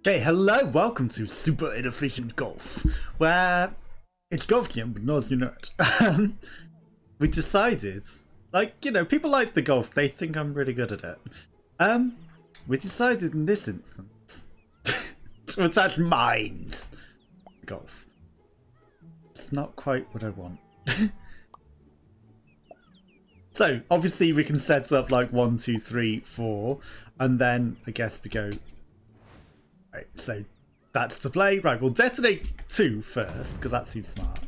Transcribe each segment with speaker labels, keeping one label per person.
Speaker 1: Okay, hello, welcome to Super Inefficient Golf, where it's golf gym, but not as you know it. We decided, people like the golf, they think I'm really good at it. We decided in this instance to attach mines to golf. It's not quite what I want. So, obviously we can set up like 1, 2, 3, 4, and then I guess we go. Right, so that's to play. Right, we'll detonate 2 first, because that seems smart.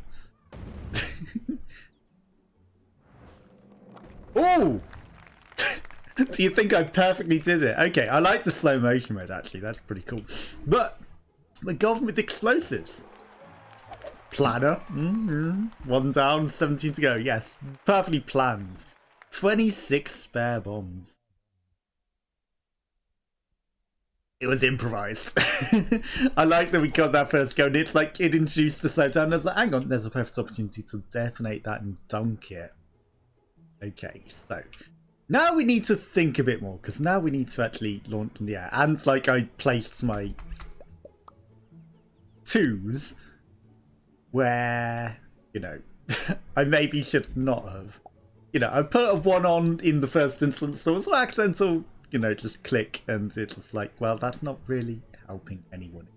Speaker 1: Oh! Do you think I perfectly did it? Okay, I like the slow motion mode, actually. That's pretty cool. But we're going with explosives. Planner. 1 down, 17 to go. Yes, perfectly planned. 26 spare bombs. It was improvised. I like that we got that first go. And it's like it introduced the slowdown. There's like, hang on, there's a perfect opportunity to detonate that and dunk it. Okay, so now we need to think a bit more, because now we need to actually launch in the air. And like I placed my 2s where, I maybe should not have. I put a 1 on in the first instance, so it was an accidental, just click, and it's just like, well, that's not really helping anyone.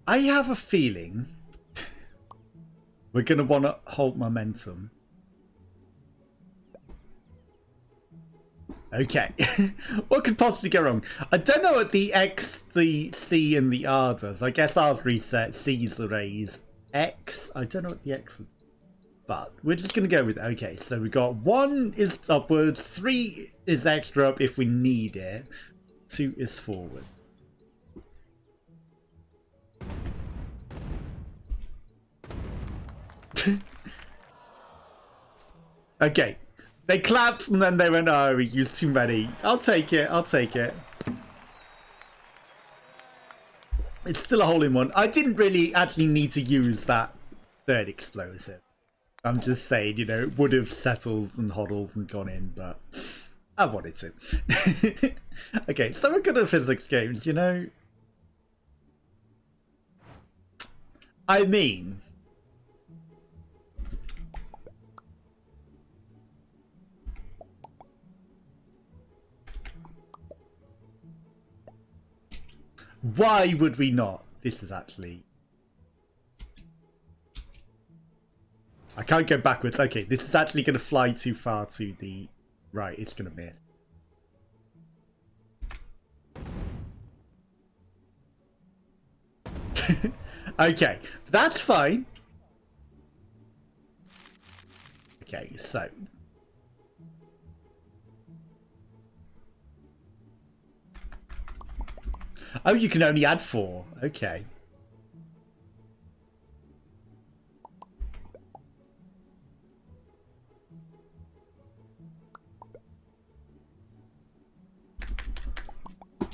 Speaker 1: I have a feeling we're going to want to hold momentum. Okay. What could possibly go wrong? I don't know what the X, the C, and the R does. I guess R's reset, C's raise. X, I don't know what the X would do. But we're just going to go with it. Okay, so we got 1 is upwards, 3 is extra up if we need it, 2 is forward. Okay. They clapped and then they went, oh, we used too many. I'll take it. I'll take it. It's still a hole-in-one. I didn't really actually need to use that 3rd explosive. I'm just saying, it would have settled and hodled and gone in, but I wanted to. Okay, so we're good at physics games, I mean, why would we not? This is actually... I can't go backwards. Okay, this is actually going to fly too far to the right. It's going to miss. Okay, that's fine. Okay, so... Oh, you can only add 4. Okay.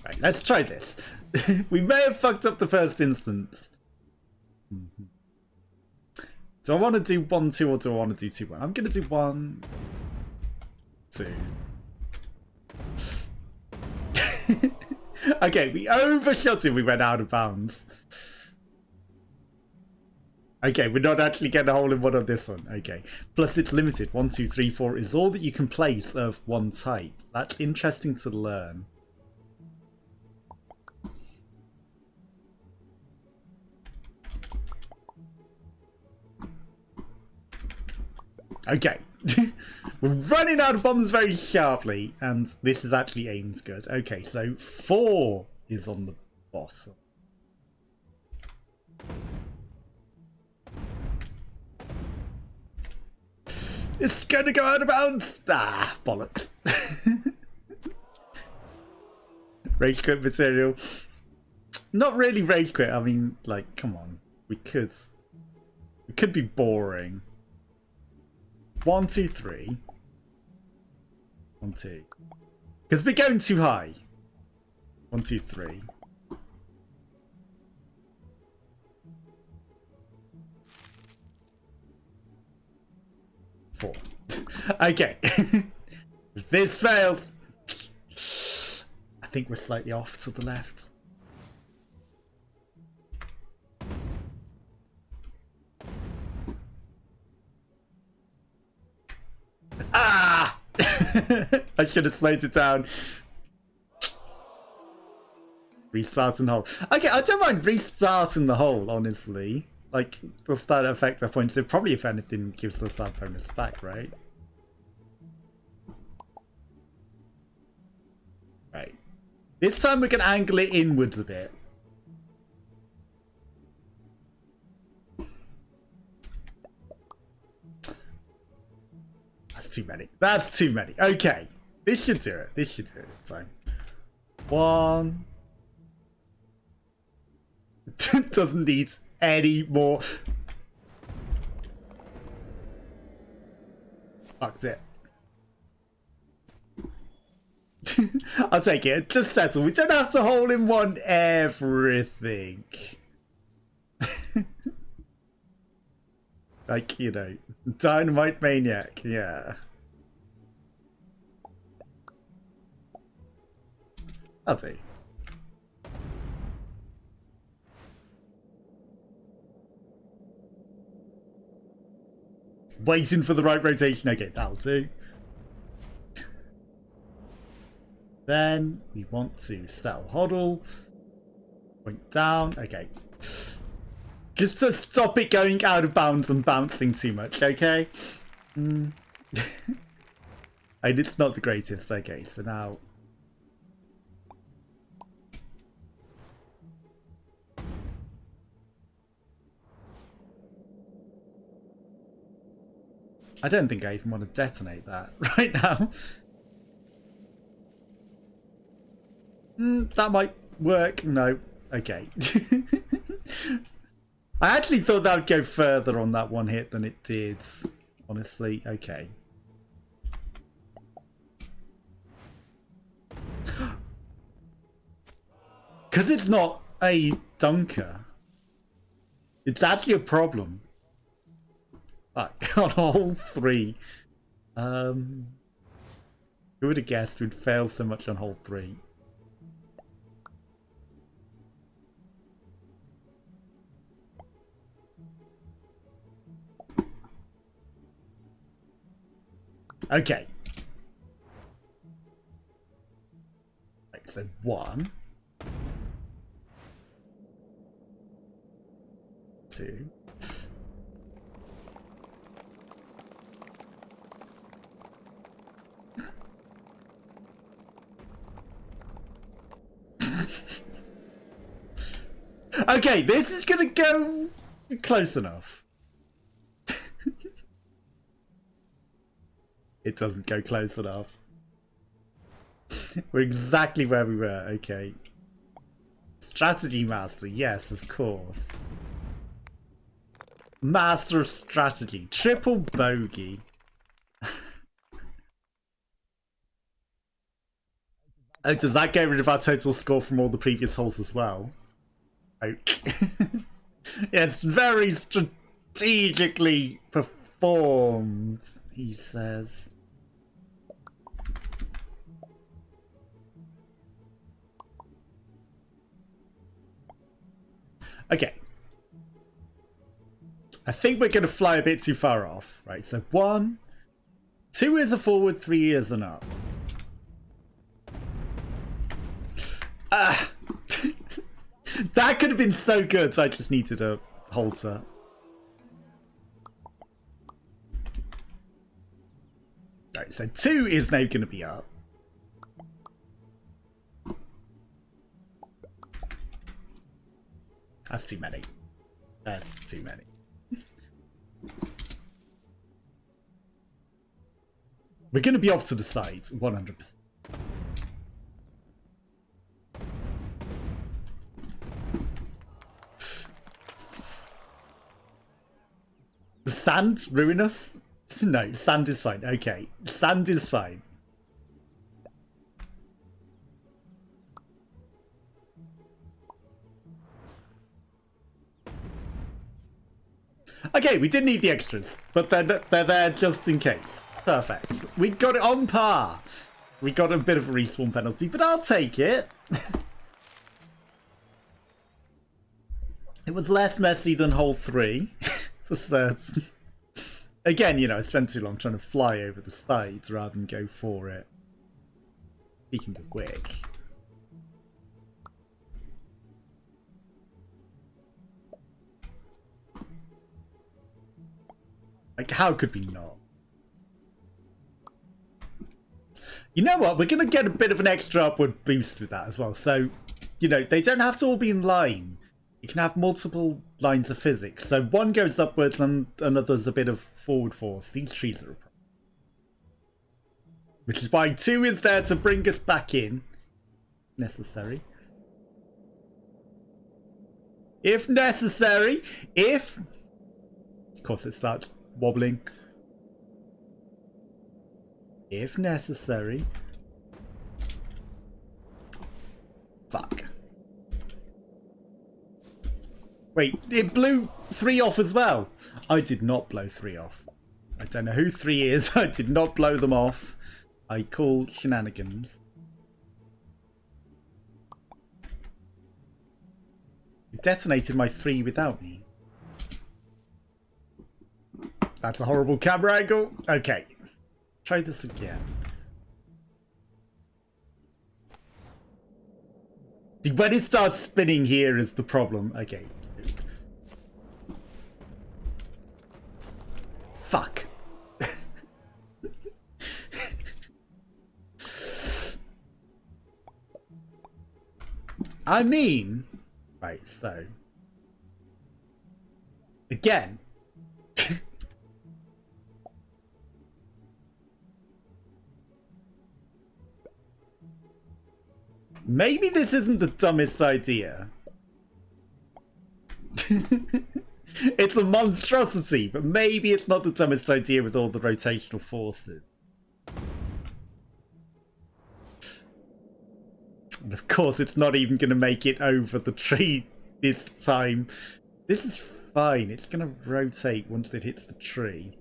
Speaker 1: Right, let's try this. We may have fucked up the first instance. Do I want to do 1, 2, or do I want to do 2, 1? I'm going to do 1, 2. Okay, we overshot it. We went out of bounds. Okay, we're not actually getting a hole-in-one on this one. Okay. Plus, it's limited. 1, 2, 3, 4 is all that you can place of one type. That's interesting to learn. Okay. We're running out of bombs very sharply, and this is actually aims good. Okay, so 4 is on the bottom. It's gonna go out of bounds! Ah, bollocks. Rage quit material. Not really rage quit, I mean, like, come on. We could be boring. 1, 2, 3. 1, 2. Because we're going too high. 1, 2, 3. 4. Okay. If this fails, I think we're slightly off to the left. Ah! I should have slowed it down. Restarting the hole. Okay, I don't mind restarting the hole, honestly. Like, does that affect our points? It probably, if anything, gives us that bonus back, right? Right. This time we can angle it inwards a bit. That's too many. That's too many. Okay. This should do it. This should do it this time. 1. Doesn't need any more. Fucked it. I'll take it. Just settle. We don't have to hole in one everything. Like, you know, Dynamite Maniac, yeah. I'll do. Waiting for the right rotation. Okay, that'll do. Then we want to sell hodl. Point down. Okay. Just to stop it going out of bounds and bouncing too much, okay? And it's not the greatest. Okay, so now... I don't think I even want to detonate that right now. That might work. No. Okay. I actually thought that would go further on that one hit than it did. Honestly. Okay. Because it's not a dunker. It's actually a problem. Fuck, on hole 3. Who would have guessed we'd fail so much on hole 3? Okay. Right, so 1. 2. Okay, this is gonna go close enough. It doesn't go close enough. We're exactly where we were. Okay. Strategy master, yes, of course. Master of strategy. Triple bogey. Oh, does that get rid of our total score from all the previous holes as well? Okay. Yes, very strategically performed, he says. Okay. I think we're going to fly a bit too far off. Right, so 1. 2 is a forward, 3 is an up. Ah! That could have been so good, so I just needed a halter. Right, so 2 is now going to be up. That's too many. That's too many. We're going to be off to the sides, 100%. The sand ruin us? No, sand is fine. Okay, sand is fine. Okay, we didn't need the extras, but they're there just in case. Perfect. We got it on par. We got a bit of a respawn penalty, but I'll take it. It was less messy than hole 3 for certain. Again, you know, I spent too long trying to fly over the sides rather than go for it. Speaking of which... like, how could we not? You know what? We're going to get a bit of an extra upward boost with that as well. So, you know, they don't have to all be in line. You can have multiple lines of physics. So one goes upwards and another's a bit of forward force. These trees are a problem. Which is why 2 is there to bring us back in. Necessary. If necessary. If... of course it starts wobbling. If necessary. Fuck. Wait, it blew 3 off as well. I did not blow 3 off. I don't know who 3 is. I did not blow them off. I call shenanigans. It detonated my 3 without me. That's a horrible camera angle. Okay. Try this again. When it starts spinning here is the problem. Okay. Fuck. I mean... right, so... again... maybe this isn't the dumbest idea. It's a monstrosity, but maybe it's not the dumbest idea with all the rotational forces. And of course, it's not even going to make it over the tree this time. This is fine. It's going to rotate once it hits the tree.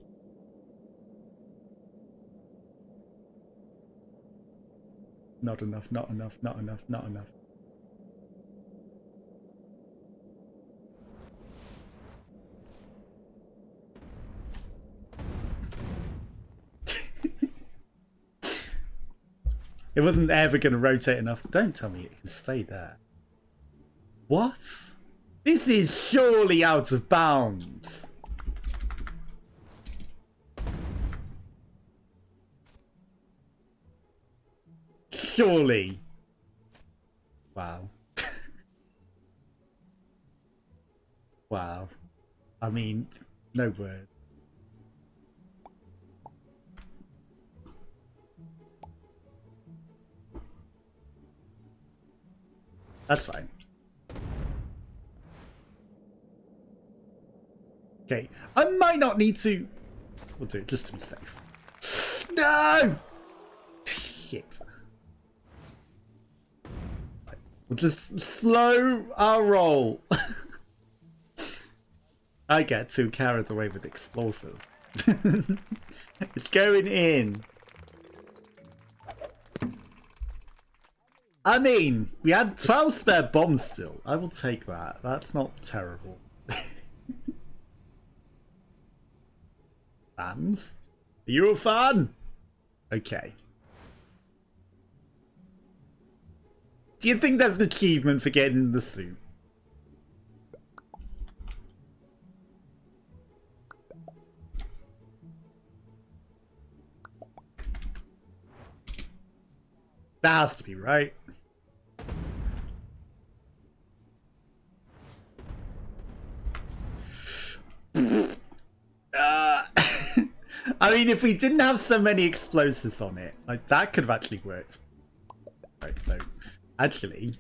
Speaker 1: Not enough, not enough, not enough, not enough. It wasn't ever going to rotate enough. Don't tell me it can stay there. What? This is surely out of bounds. Surely. Wow. Wow. I mean, no word. That's fine. Okay, I might not need to... we'll do it just to be safe. No! Shit. We'll just slow our roll. I get too carried away with explosives. It's going in. I mean, we had 12 spare bombs still. I will take that. That's not terrible. Fans? Are you a fan? Okay. Do you think there's an achievement for getting in the suit? That has to be right. I mean, if we didn't have so many explosives on it, like that could have actually worked. Right, so actually,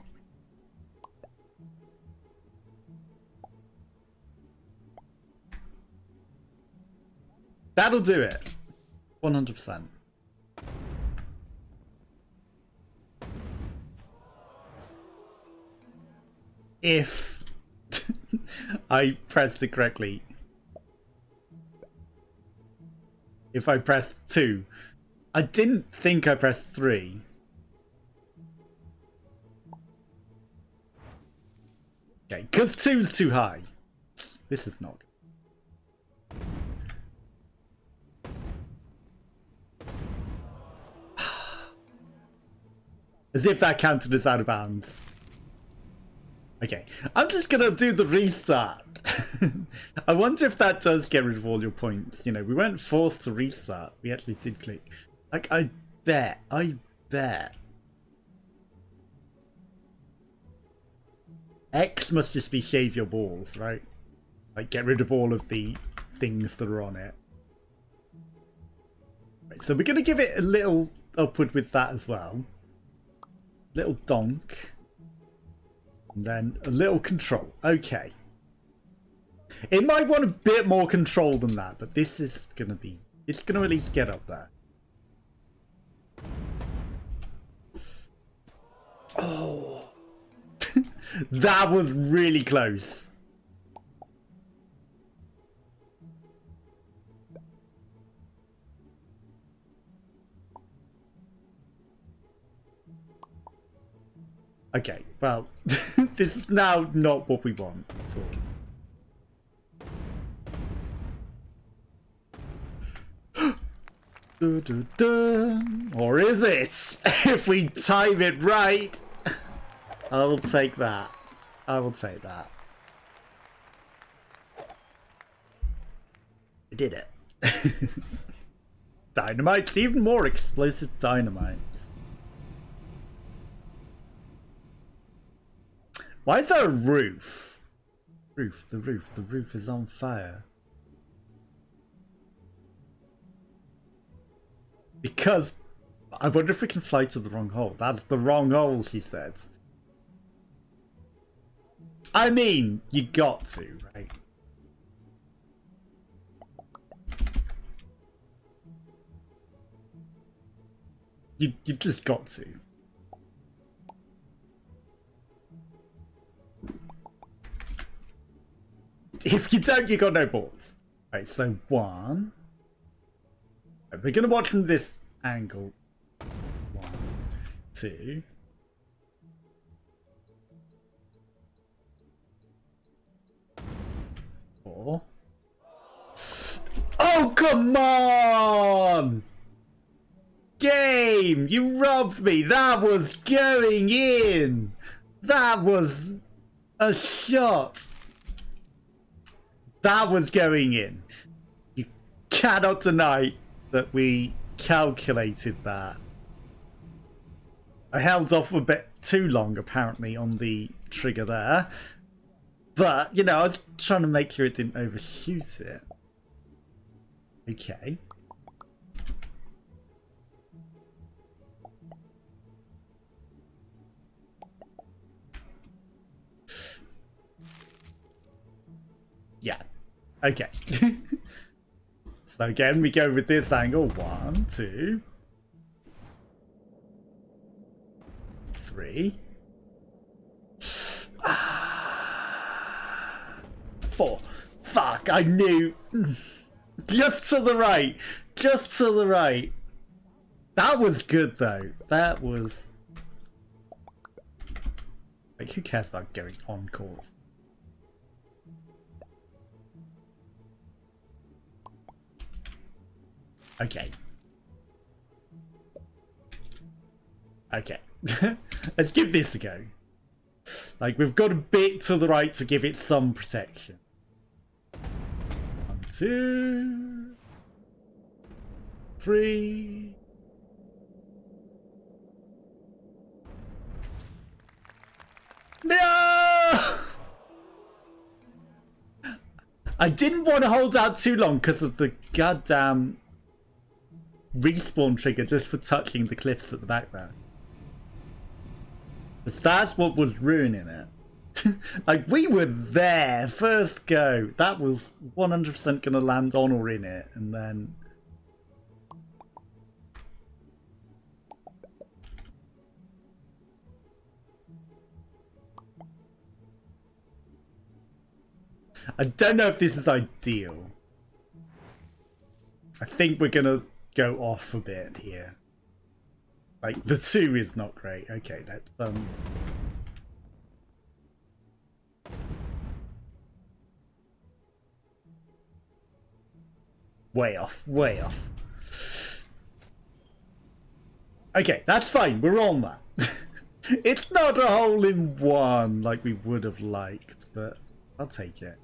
Speaker 1: that'll do it. 100%. If I pressed it correctly. if I pressed 2. I didn't think I pressed 3. Okay, because 2's too high. This is not good. As if that counted as out of bounds. Okay, I'm just gonna do the restart. I wonder if that does get rid of all your points. You know, we weren't forced to restart. We actually did click. Like, I bet. X must just be shave your balls, right? Like, get rid of all of the things that are on it. Right, so we're gonna give it a little upward with that as well. Little donk. And then a little control. Okay. It might want a bit more control than that, but this is gonna be... It's gonna at least get up there. Oh. That was really close. Okay, well, this is now not what we want at all. Or is it? If we time it right, I will take that. I will take that. I did it. Dynamite's even more explosive dynamite. Why is there a roof? The roof is on fire. Because I wonder if we can fly to the wrong hole. That's the wrong hole, she said. I mean, you got to, right? You just got to. If you don't, you got no balls. Right, so 1. Right, we're gonna watch from this angle. 1, 2. Oh, come on! Game! You robbed me! That was going in! That was a shot! That was going in. You cannot deny that we calculated that. I held off a bit too long, apparently, on the trigger there. But, you know, I was trying to make sure it didn't overshoot it. Okay. Yeah. Okay. So again, we go with this angle. 1, 2, 3. 4. Fuck, I knew. Just to the right. Just to the right. That was good, though. That was... Like, who cares about going on course? Okay. Okay. Let's give this a go. Like, we've got a bit to the right to give it some protection. 1, 2, 3. No! I didn't want to hold out too long because of the goddamn respawn trigger just for touching the cliffs at the back there. But that's what was ruining it. Like, we were there, first go. That was 100% going to land on or in it, and then... I don't know if this is ideal. I think we're gonna go off a bit here. Like, the 2 is not great. Okay, let's way off, way off. Okay, that's fine. We're on that. It's not a hole in one like we would have liked, but I'll take it.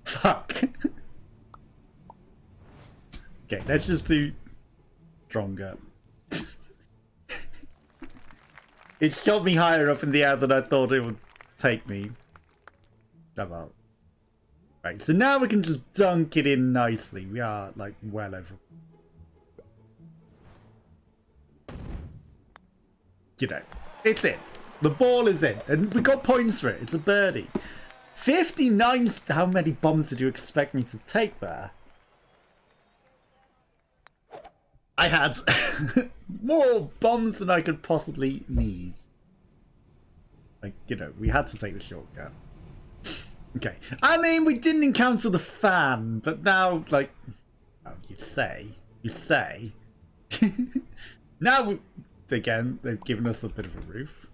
Speaker 1: Fuck. Okay, let's just do stronger. It shot me higher up in the air than I thought it would take me. Oh well. Right, so now we can just dunk it in nicely. We are, like, well over. You know, it's in. The ball is in. And we got points for it. It's a birdie. 59. How many bombs did you expect me to take there? I had more bombs than I could possibly need. Like, you know, we had to take the shortcut. Okay. I mean, we didn't encounter the fan, but now, like... Oh, you say. You say. Now, again, they've given us a bit of a roof.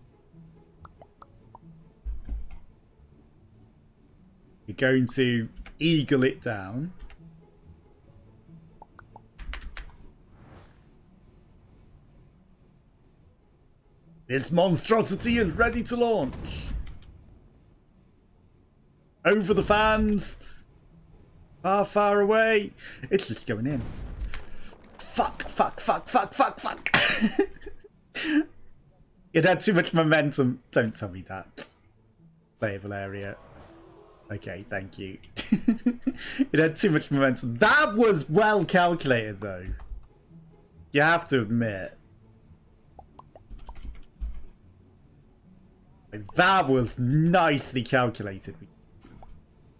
Speaker 1: You're going to eagle it down. This monstrosity is ready to launch. Over the fans. Far, far away. It's just going in. Fuck, fuck, fuck, fuck, fuck, fuck. It had too much momentum. Don't tell me that. Playable area. Okay, thank you. It had too much momentum. That was well calculated, though. You have to admit. That was nicely calculated. We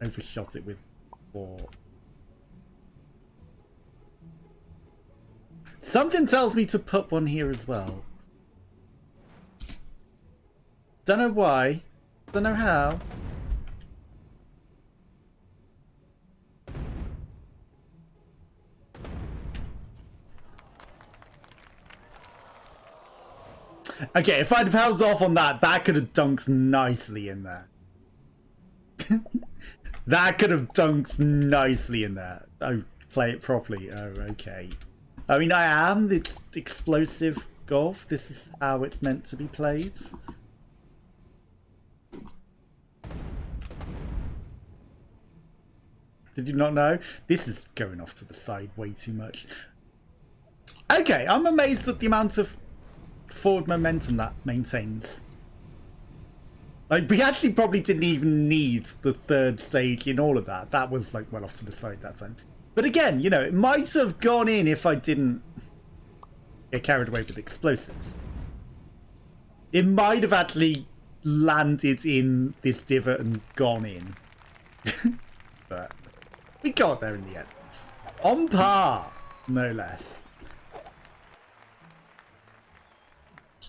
Speaker 1: overshot it with 4. Something tells me to put one here as well. Don't know why. Don't know how. Okay, if I'd have held off on that, that could have dunked nicely in there. That could have dunked nicely in there. Oh, play it properly. Oh, okay. I mean, I am the explosive golf. This is how it's meant to be played. Did you not know? This is going off to the side way too much. Okay, I'm amazed at the amount of forward momentum that maintains. Like, we actually probably didn't even need the 3rd stage in all of that. That was, like, well off to the side that time. But again, you know, it might have gone in if I didn't get carried away with explosives. It might have actually landed in this divot and gone in. But we got there in the end. On par, no less.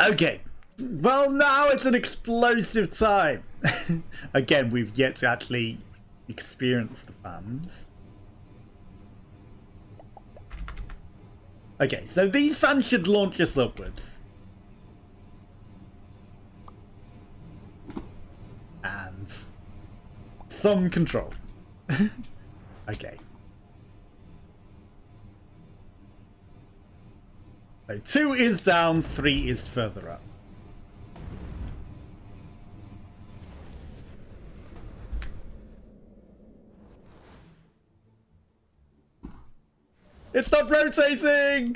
Speaker 1: Okay. Well, now it's an explosive time. Again, we've yet to actually experience the fans. Okay, so these fans should launch us upwards. And some control. Okay. So 2 is down, 3 is further up. It's not rotating!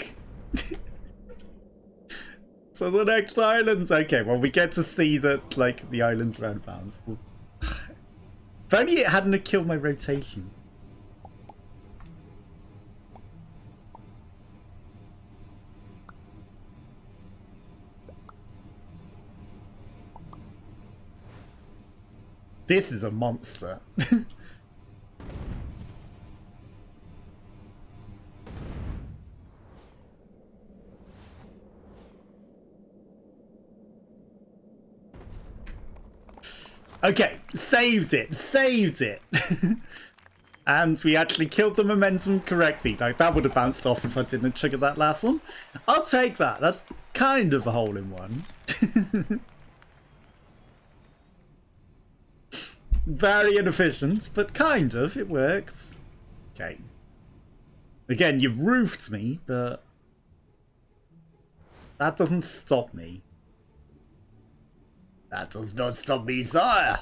Speaker 1: So the next islands. Okay, well, we get to see that, like, the islands around bounds. If only it hadn't killed my rotation. This is a monster. Okay, saved it. And we actually killed the momentum correctly. Like, that would have bounced off if I didn't trigger that last one. I'll take that. That's kind of a hole-in-one. Very inefficient, but kind of. It works. Okay. Again, you've roofed me, but that doesn't stop me. That does not stop me, sire.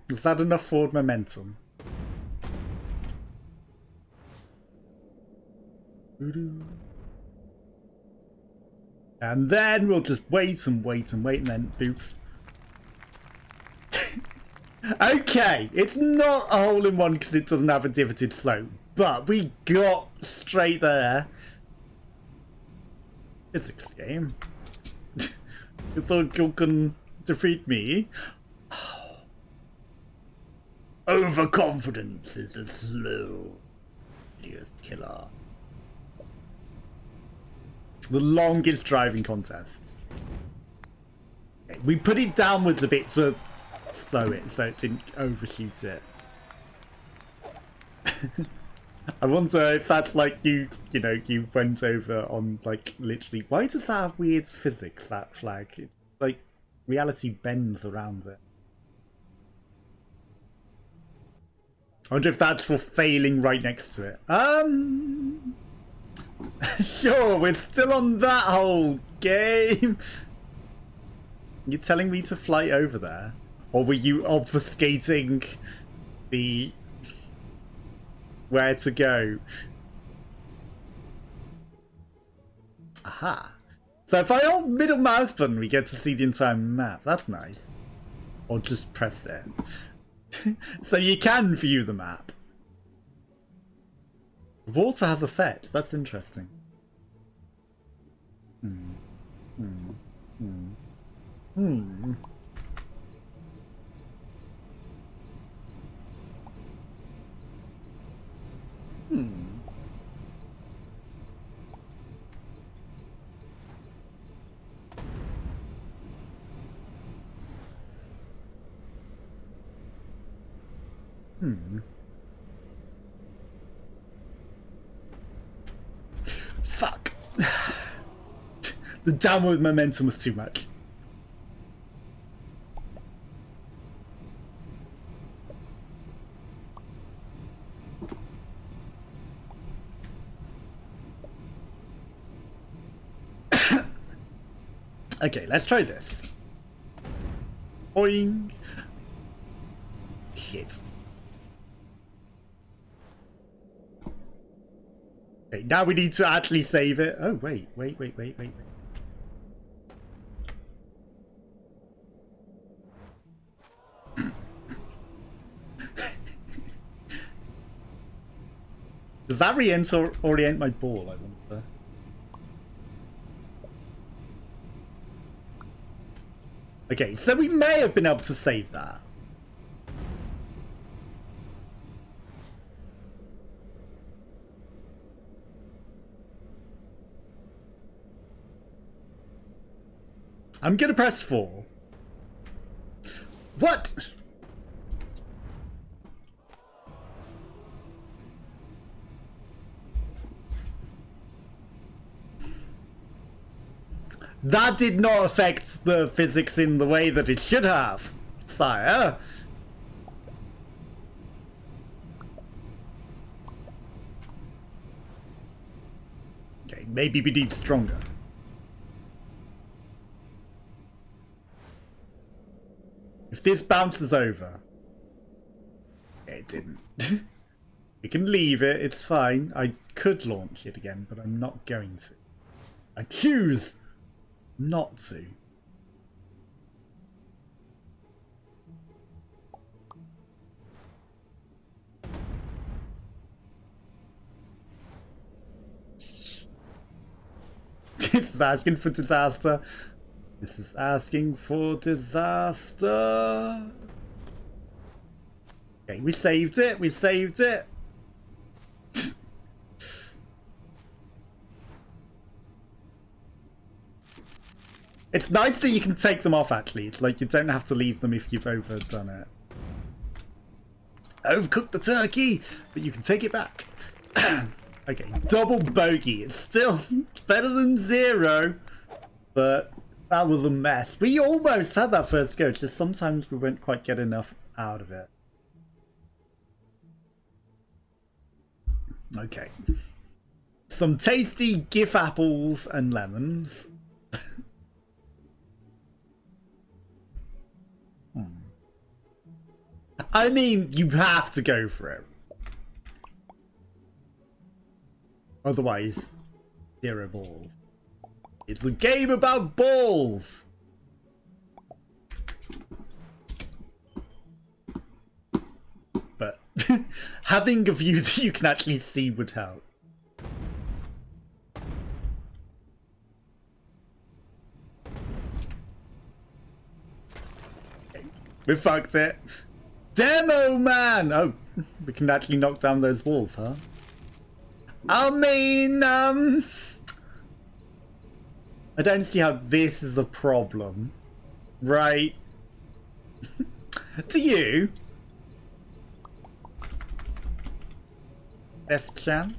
Speaker 1: Is that enough forward momentum? And then we'll just wait and wait and wait and then boof. Okay, it's not a hole-in-one because it doesn't have a divoted slope, but we got straight there. Physics game. You thought you can defeat me? Overconfidence is a slow killer. The longest driving contests. Okay, we put it downwards a bit to slow it so it didn't overshoot it. I wonder if that's like you know, you went over on like literally. Why does that have weird physics, that flag? It's like reality bends around it. I wonder if that's for failing right next to it. Sure, we're still on that whole game. You're telling me to fly over there? Or were you obfuscating the where to go? Aha. So if I hold middle mouse button, we get to see the entire map. That's nice. Or just press it. So you can view the map. Water has effects. That's interesting. Fuck. The downward momentum was too much. Okay, let's try this. Boing. Shit. Okay, now we need to actually save it. Oh, wait. Does that reorient my ball, I wonder? Okay, so we may have been able to save that. I'm gonna press 4. What? That did not affect the physics in the way that it should have, sire. Okay, maybe we need stronger. If this bounces over... It didn't. We can leave it, it's fine. I could launch it again, but I'm not going to. I choose not to. This is asking for disaster. This is asking for disaster. Okay, we saved it. We saved it. It's nice that you can take them off, actually. It's like you don't have to leave them if you've overdone it. Overcooked the turkey, but you can take it back. Okay, double bogey. It's still better than 0, but that was a mess. We almost had that first go. It's just sometimes we won't quite get enough out of it. Okay. Some tasty GIF apples and lemons. I mean, you have to go for it. Otherwise, 0 balls. It's a game about balls! But having a view that you can actually see would help. Okay. We fucked it. Demo man! Oh, we can actually knock down those walls, huh? I mean, I don't see how this is a problem. Right? To you? S-chan?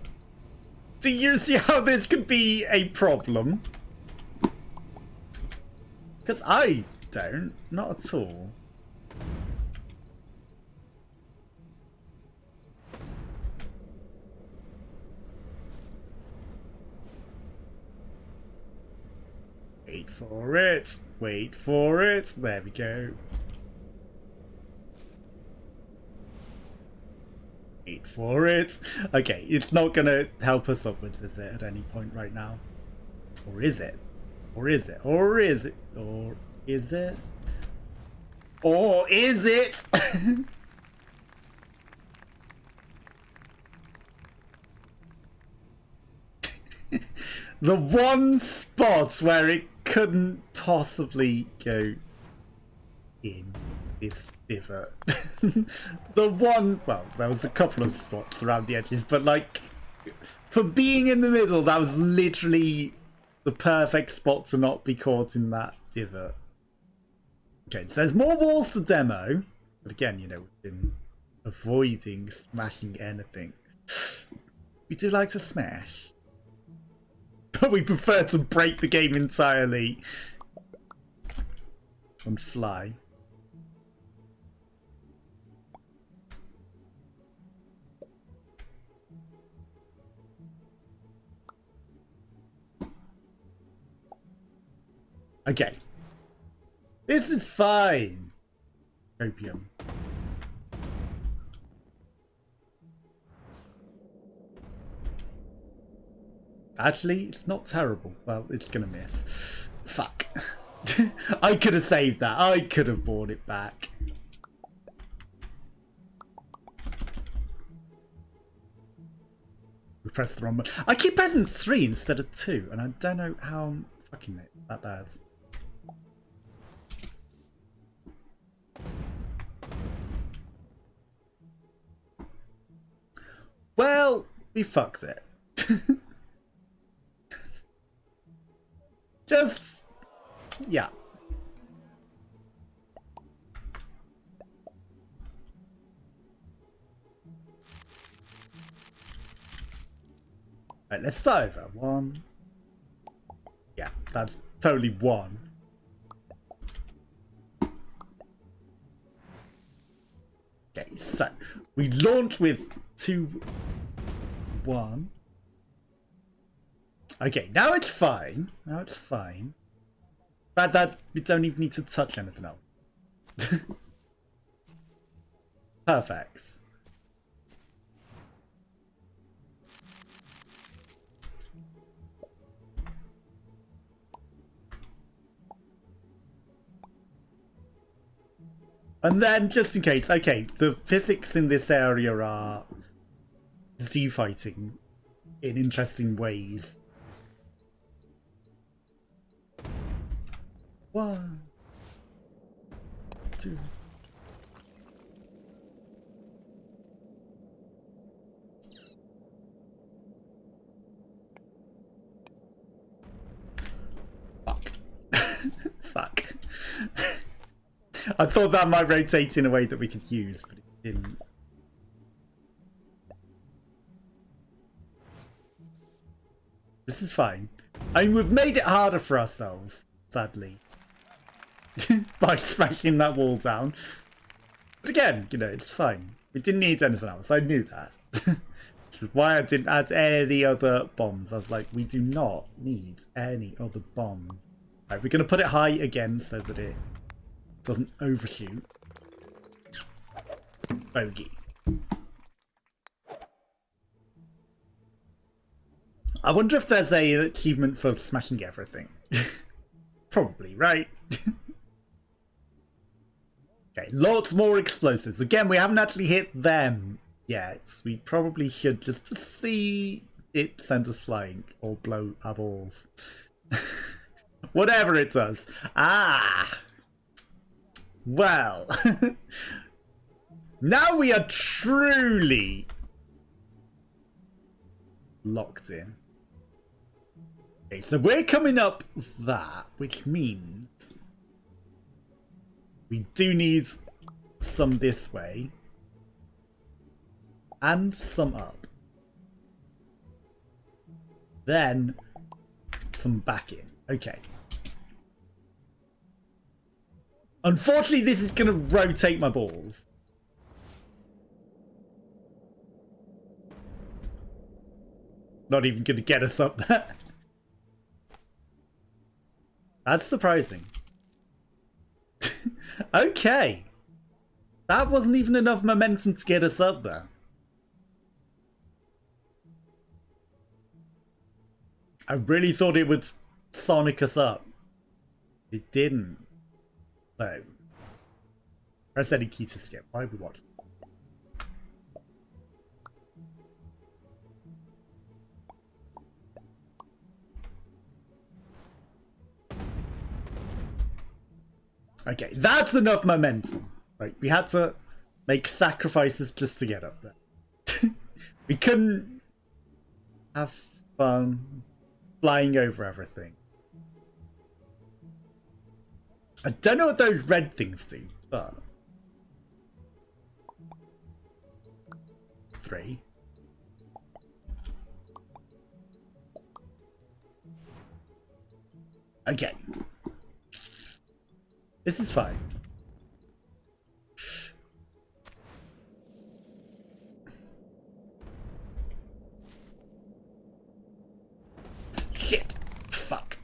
Speaker 1: Do you see how this could be a problem? Because I don't. Not at all. Wait for it. Wait for it. There we go. Wait for it. Okay, it's not gonna help us upwards, is it, at any point right now? Or is it? Or is it? Or is it? Or is it? Or is it? The one spot where it couldn't possibly go in this divot. The one, well, there was a couple of spots around the edges, but like, for being in the middle, that was literally the perfect spot to not be caught in that divot. Okay, so there's more walls to demo, but again, you know, we've been avoiding smashing anything. We do like to smash. But we prefer to break the game entirely and fly. Okay. This is fine. Opium. Actually, it's not terrible. Well, it's gonna miss. Fuck. I could have saved that. I could have brought it back. We pressed the wrong button. I keep pressing 3 instead of 2, and I don't know how I'm fucking it that bad. Well, we fucked it. Just, yeah. Right, let's start over. 1. Yeah, that's totally 1. Okay, so we launch with 2, 1. Okay, now it's fine. Now it's fine. But that we don't even need to touch anything else. Perfect. And then, just in case, okay, the physics in this area are Z-fighting in interesting ways. 1, 2. Fuck. Fuck. I thought that might rotate in a way that we could use, but it didn't. This is fine. I mean, we've made it harder for ourselves, sadly, by smashing that wall down. But again, you know, it's fine. We didn't need anything else. I knew that. This is why I didn't add any other bombs. I was like, we do not need any other bombs. Right, we're going to put it high again so that it doesn't overshoot. Bogey. I wonder if there's an achievement for smashing everything. Probably, right? Okay, lots more explosives. Again, we haven't actually hit them yet. We probably should just to see it send us flying or blow our balls. Whatever it does. Ah! Well. Now we are truly locked in. Okay, so we're coming up that, which means we do need some this way and some up. Then some back in. Okay. Unfortunately, this is going to rotate my balls. Not even going to get us up there. That's surprising. Okay. That wasn't even enough momentum to get us up there. I really thought it would sonic us up. It didn't. So, press any key to skip. Why are we watching? Okay, that's enough momentum. Right, we had to make sacrifices just to get up there. We couldn't have fun flying over everything. I don't know what those red things do, but 3. Okay. This is fine. Shit. Fuck.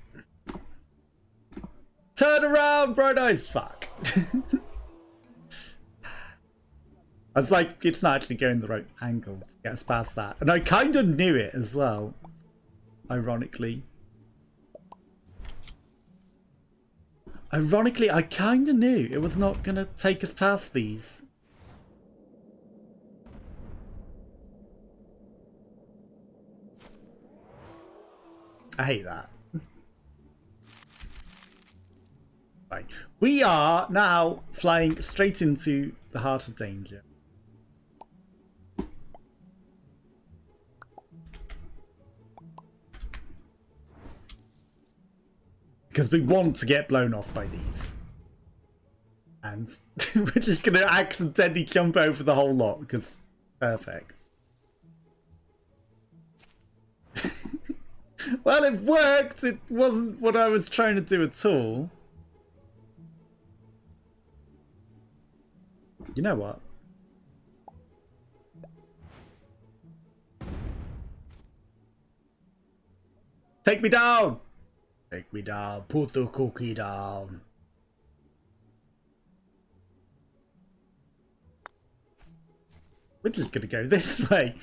Speaker 1: Turn around, bright eyes. Fuck. I was like, it's not actually going the right angle to get us past that. And I kind of knew it as well. Ironically. Ironically, I kind of knew it was not going to take us past these. I hate that. Right. We are now flying straight into the heart of danger. Because we want to get blown off by these. And we're just going to accidentally jump over the whole lot, because perfect. Well, it worked. It wasn't what I was trying to do at all. You know what? Take me down! Take me down. Put the cookie down. We're just gonna go this way.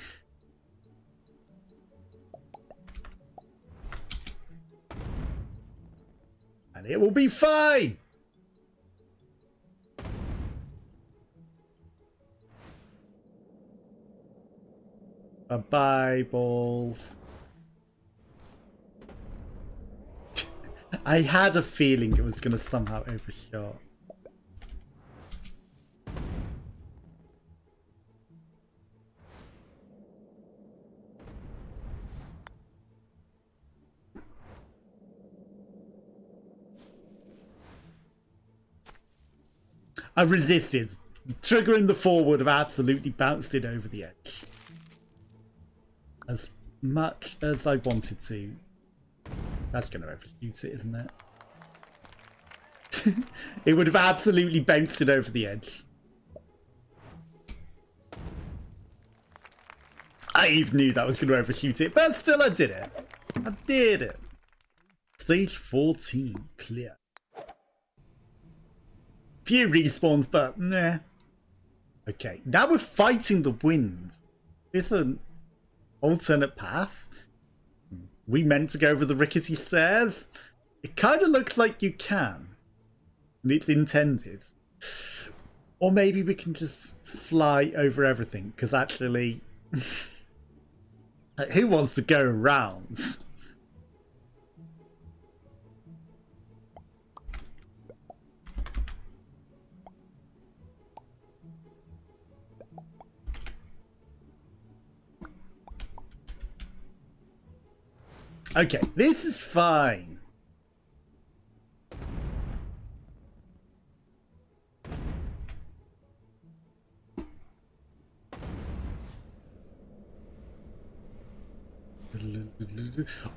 Speaker 1: And it will be fine. Bye-bye, balls. I had a feeling it was going to somehow overshot. I resisted. Triggering the fall would have absolutely bounced it over the edge. As much as I wanted to. That's going to overshoot it, isn't it? It would have absolutely bounced it over the edge. I even knew that was going to overshoot it, but still I did it. I did it. Stage 14, clear. Few respawns, but nah. Okay, now we're fighting the wind. Is this an alternate path? We meant to go over the rickety stairs? It kind of looks like you can. And it's intended. Or maybe we can just fly over everything, because actually... who wants to go around? Okay, this is fine.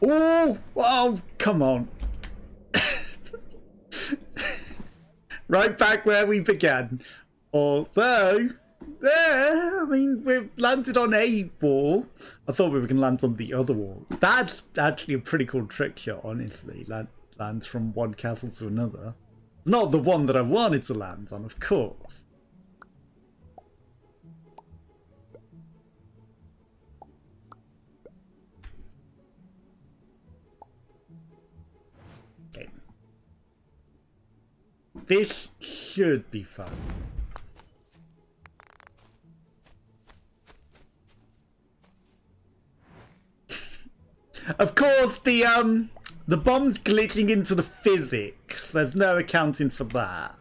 Speaker 1: Oh, come on. Right back where we began. Although, I mean, we've landed on a wall. I thought we were going to land on the other wall. That's actually a pretty cool trick shot, honestly. Land from one castle to another. Not the one that I wanted to land on, of course. Okay. This should be fun. Of course, the bomb's glitching into the physics. There's no accounting for that.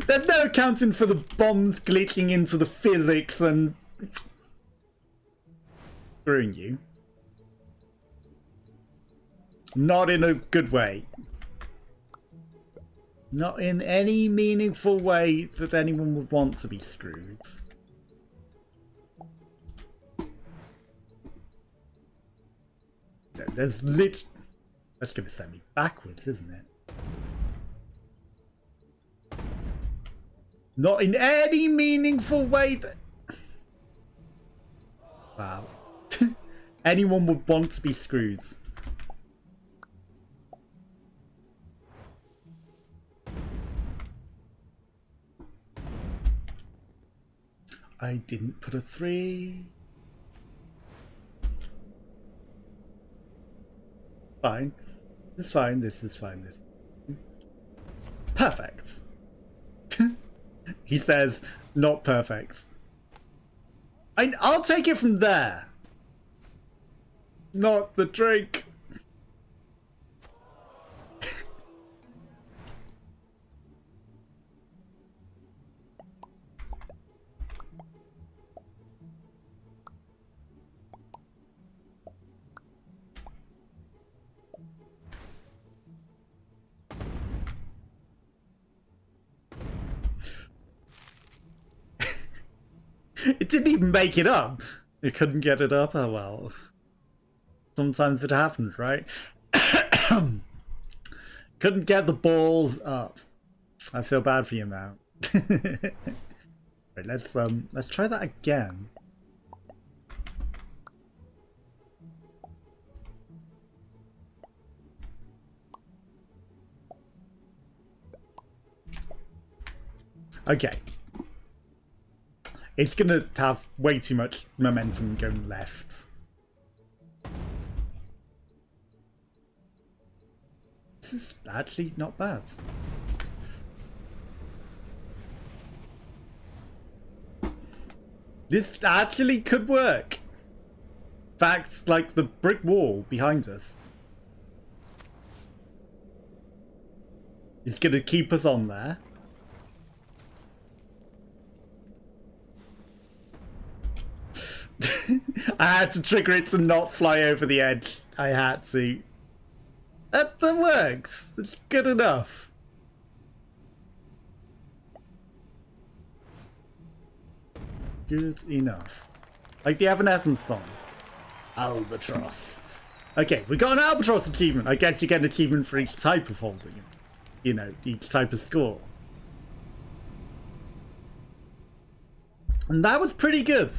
Speaker 1: There's no accounting for the bombs glitching into the physics and screwing you. Not in a good way. Not in any meaningful way that anyone would want to be screwed. There's That's going to send me backwards, isn't it? Not in any meaningful way that... Wow. Anyone would want to be screwed. I didn't put a 3. Fine. This is fine, this is fine, this. Perfect. He says, not perfect. I'll take it from there. Not the drink. It didn't even make it up. It couldn't get it up. Oh well. Sometimes it happens, right? Couldn't get the balls up. I feel bad for you, man. Right, let's try that again. Okay. It's gonna have way too much momentum going left. This is actually not bad. This actually could work. Facts like the brick wall behind us is going to keep us on there. I had to trigger it to not fly over the edge. I had to. That works. That's good enough. Good enough. Like the Evanescence song. Albatross. Okay, we got an Albatross achievement. I guess you get an achievement for each type of holding. You know, each type of score. And that was pretty good.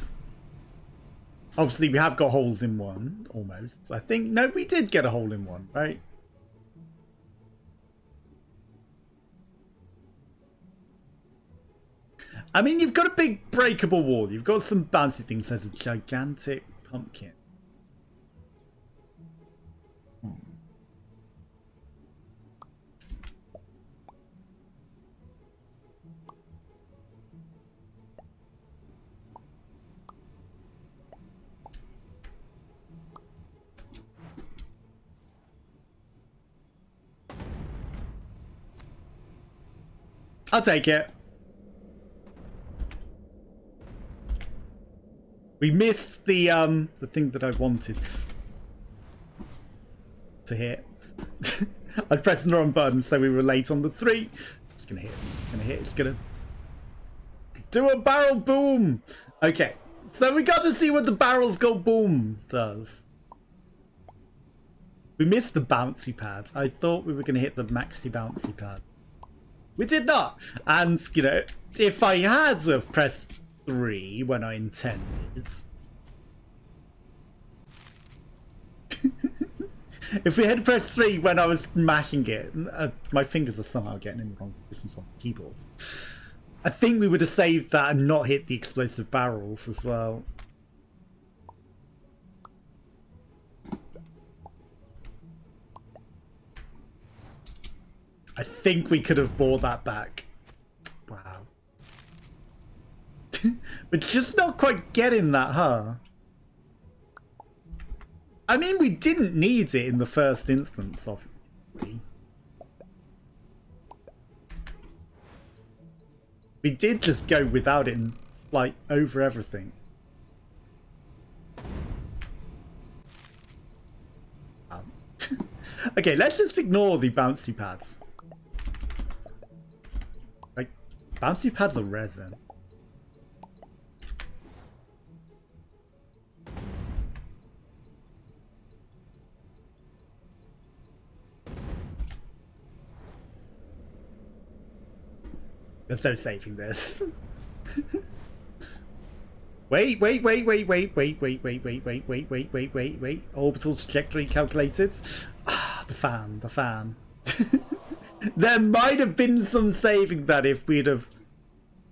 Speaker 1: Obviously, we have got holes in one, almost. I think, no, we did get a hole in one, right? I mean, you've got a big breakable wall. You've got some bouncy things. There's a gigantic pumpkin. I'll take it. We missed the thing that I wanted to hit. I pressed the wrong button, so we were late on the 3. It's gonna hit. It's gonna do a barrel boom. Okay, so we got to see what the barrels go boom does. We missed the bouncy pads. I thought we were gonna hit the maxi bouncy pad. We did not. And, you know, if I had to have pressed 3 when I intended. If we had pressed 3 when I was mashing it, my fingers are somehow getting in the wrong position on the keyboard. I think we would have saved that and not hit the explosive barrels as well. I think we could have brought that back. Wow. We're just not quite getting that, huh? I mean, we didn't need it in the first instance, obviously. We did just go without it and fly over everything. Okay, let's just ignore the bouncy pads. Like, bouncy pads are resin. There's no saving this. Wait. Orbital trajectory calculated. Ah, the fan. There might have been some saving that if we'd have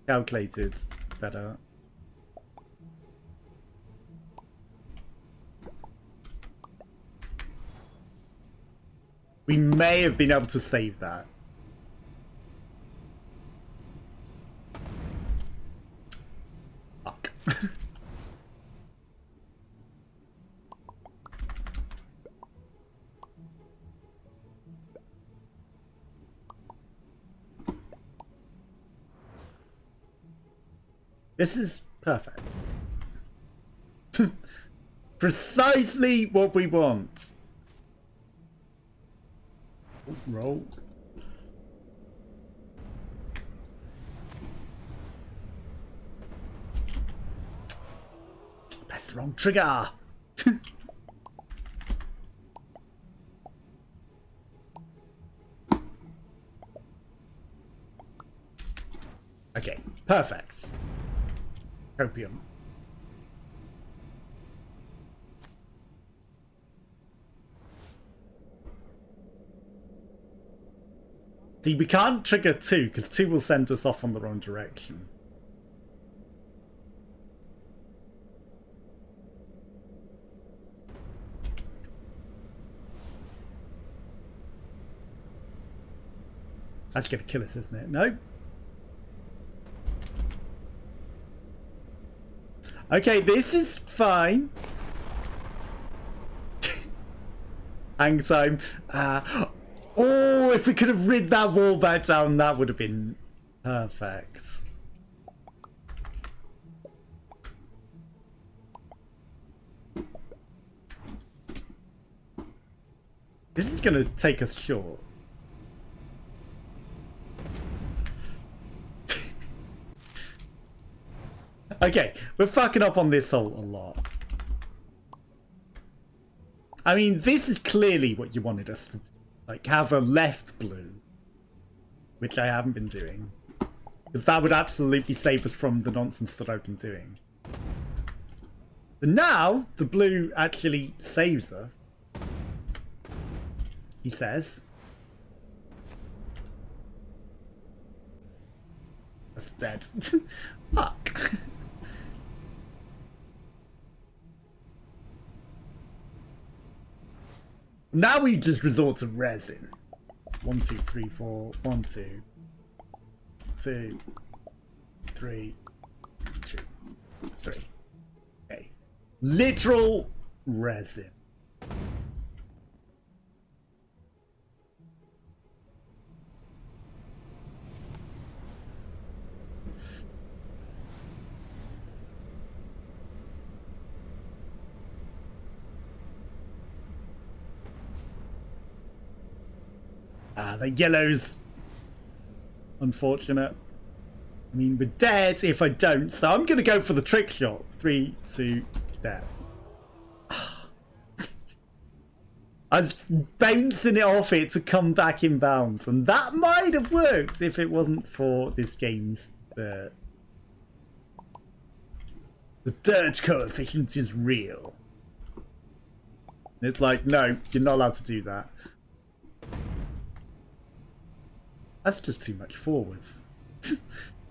Speaker 1: calculated better. We may have been able to save that. Fuck. This is perfect. Precisely what we want. Roll. Press the wrong trigger. Okay, perfect. Copium. See, we can't trigger 2 because 2 will send us off on the wrong direction. That's gonna kill us, isn't it? No? Okay, this is fine. Hang time. Oh, if we could have rid that wall back down, that would have been perfect. This is going to take us short. Okay, we're fucking up on this hole a lot. I mean, this is clearly what you wanted us to do. Like, have a left blue. Which I haven't been doing. Because that would absolutely save us from the nonsense that I've been doing. But now, the blue actually saves us. He says. That's dead. Fuck. Now we just resort to resin. 1, 2, 3, 4. 1, 2. 2. 3. 2. 3. Okay. Literal resin. The yellow's unfortunate. I mean, we're dead if I don't, so I'm going to go for the trick shot. 3, 2, there. I was bouncing it off it to come back in bounds, and that might have worked if it wasn't for this game's dirt. The dirt coefficient is real. It's like, no, you're not allowed to do that. That's just too much forwards.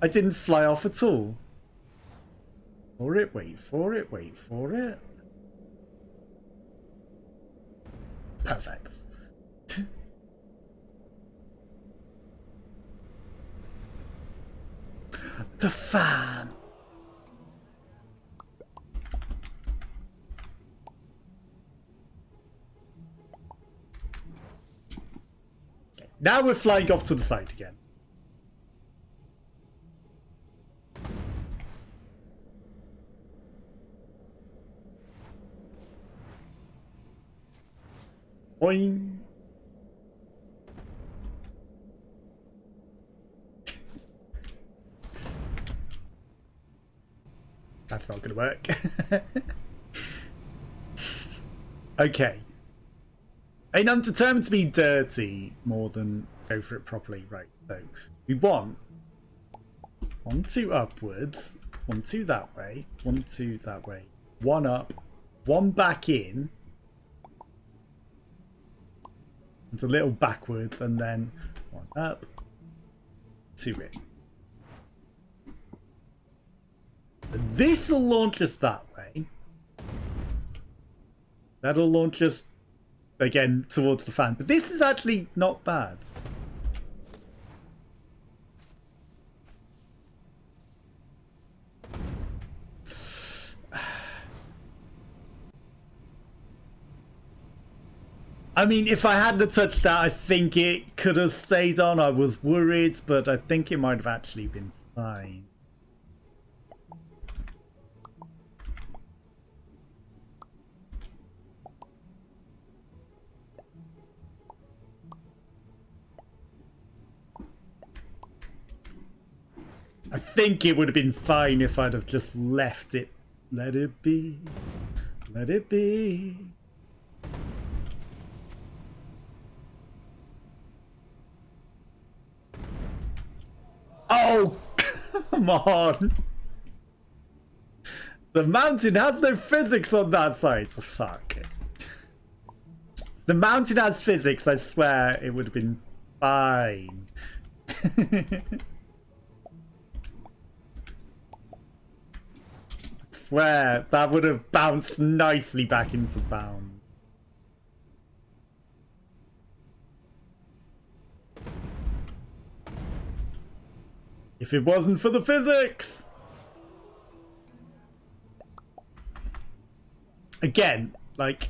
Speaker 1: I didn't fly off at all. For it, wait for it, wait for it. Perfect. The fan. Now we're flying off to the side again. Boing. That's not gonna work. Okay. And I'm determined to be dirty more than go for it properly. Right, so we want 1, 2 upwards, 1, 2 that way, 1, 2 that way, 1 up, 1 back in, and a little backwards, and then 1 up, 2 in. This will launch us that way. That'll launch us again towards the fan, but this is actually not bad. I mean, if I hadn't touched that, I think it could have stayed on. I was worried, but I think it might have actually been fine. I think it would have been fine if I'd have just left it. Let it be. Let it be. Oh, come on. The mountain has no physics on that side. Fuck. If the mountain has physics, I swear it would have been fine. Swear that would have bounced nicely back into bound. If it wasn't for the physics! Again, like,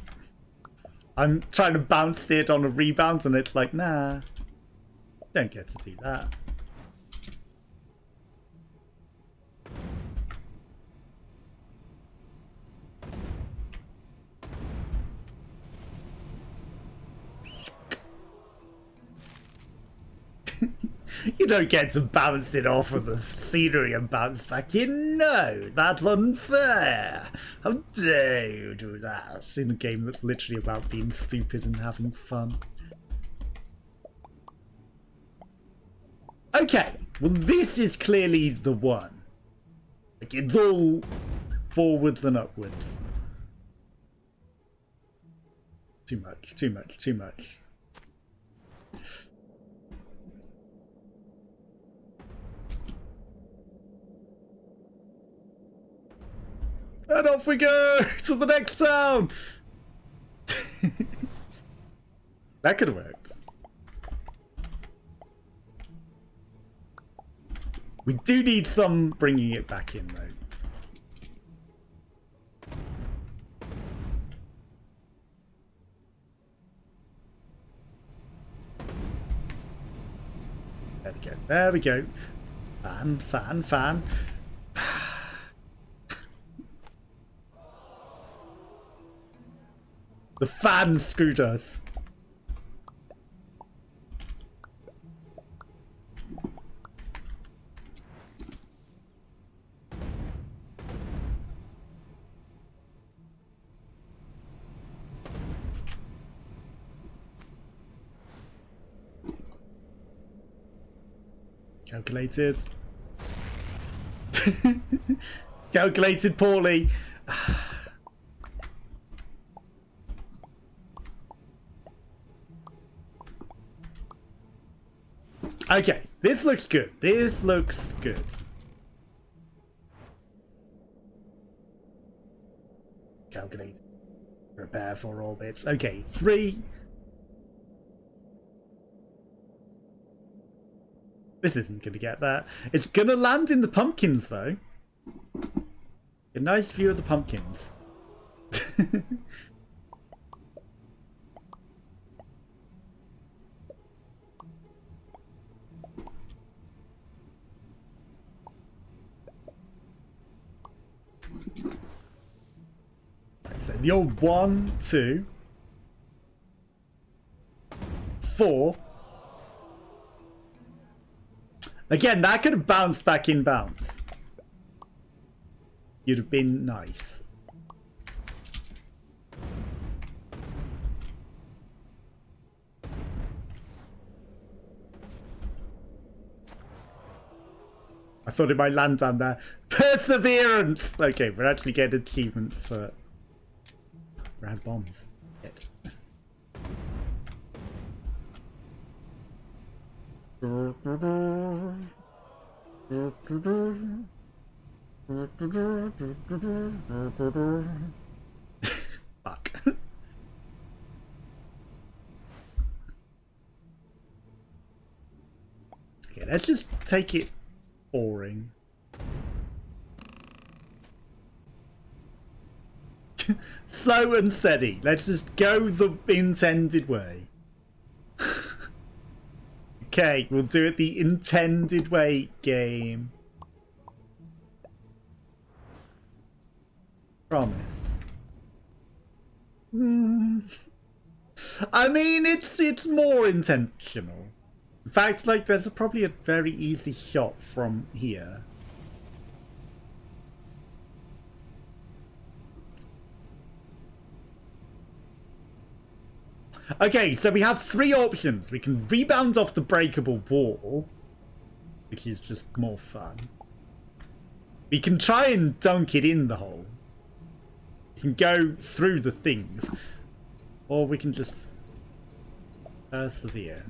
Speaker 1: I'm trying to bounce it on a rebound and it's like, nah, don't get to do that. You don't get to bounce it off of the scenery and bounce back in. No, that's unfair. How dare you do that in a game that's literally about being stupid and having fun. Okay, well this is clearly the one. Like, it's all forwards and upwards. Too much, too much, too much. And off we go to the next town. That could have worked. We do need some bringing it back in, though. There we go. There we go. Fan, fan, fan. The fan screwed us. Calculated. Calculated poorly. Okay, this looks good. This looks good. Calculate. Prepare for orbits. Okay, 3. This isn't going to get that. It's going to land in the pumpkins, though. A nice view of the pumpkins. So the old 1, 2, 4. Again, that could have bounced back in bounds. You'd have been nice. I thought it might land down there. Perseverance! Okay, we're actually getting achievements for grab bombs. Shit. Fuck. Okay, let's just take it boring. Slow and steady. Let's just go the intended way. Okay, we'll do it the intended way, game. Promise. I mean, it's more intentional. In fact, like, there's probably a very easy shot from here. Okay, so we have 3 options. We can rebound off the breakable wall, which is just more fun. We can try and dunk it in the hole. We can go through the things. Or we can just persevere.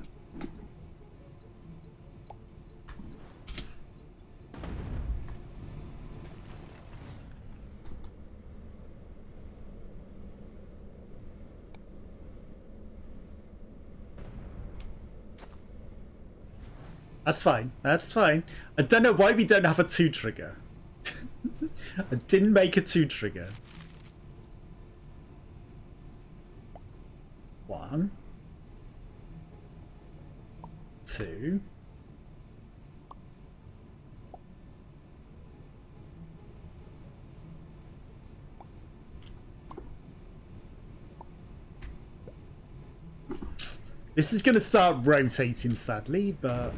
Speaker 1: That's fine. That's fine. I don't know why we don't have a 2 trigger. I didn't make a 2 trigger. 1, 2. This is going to start rotating, sadly, but...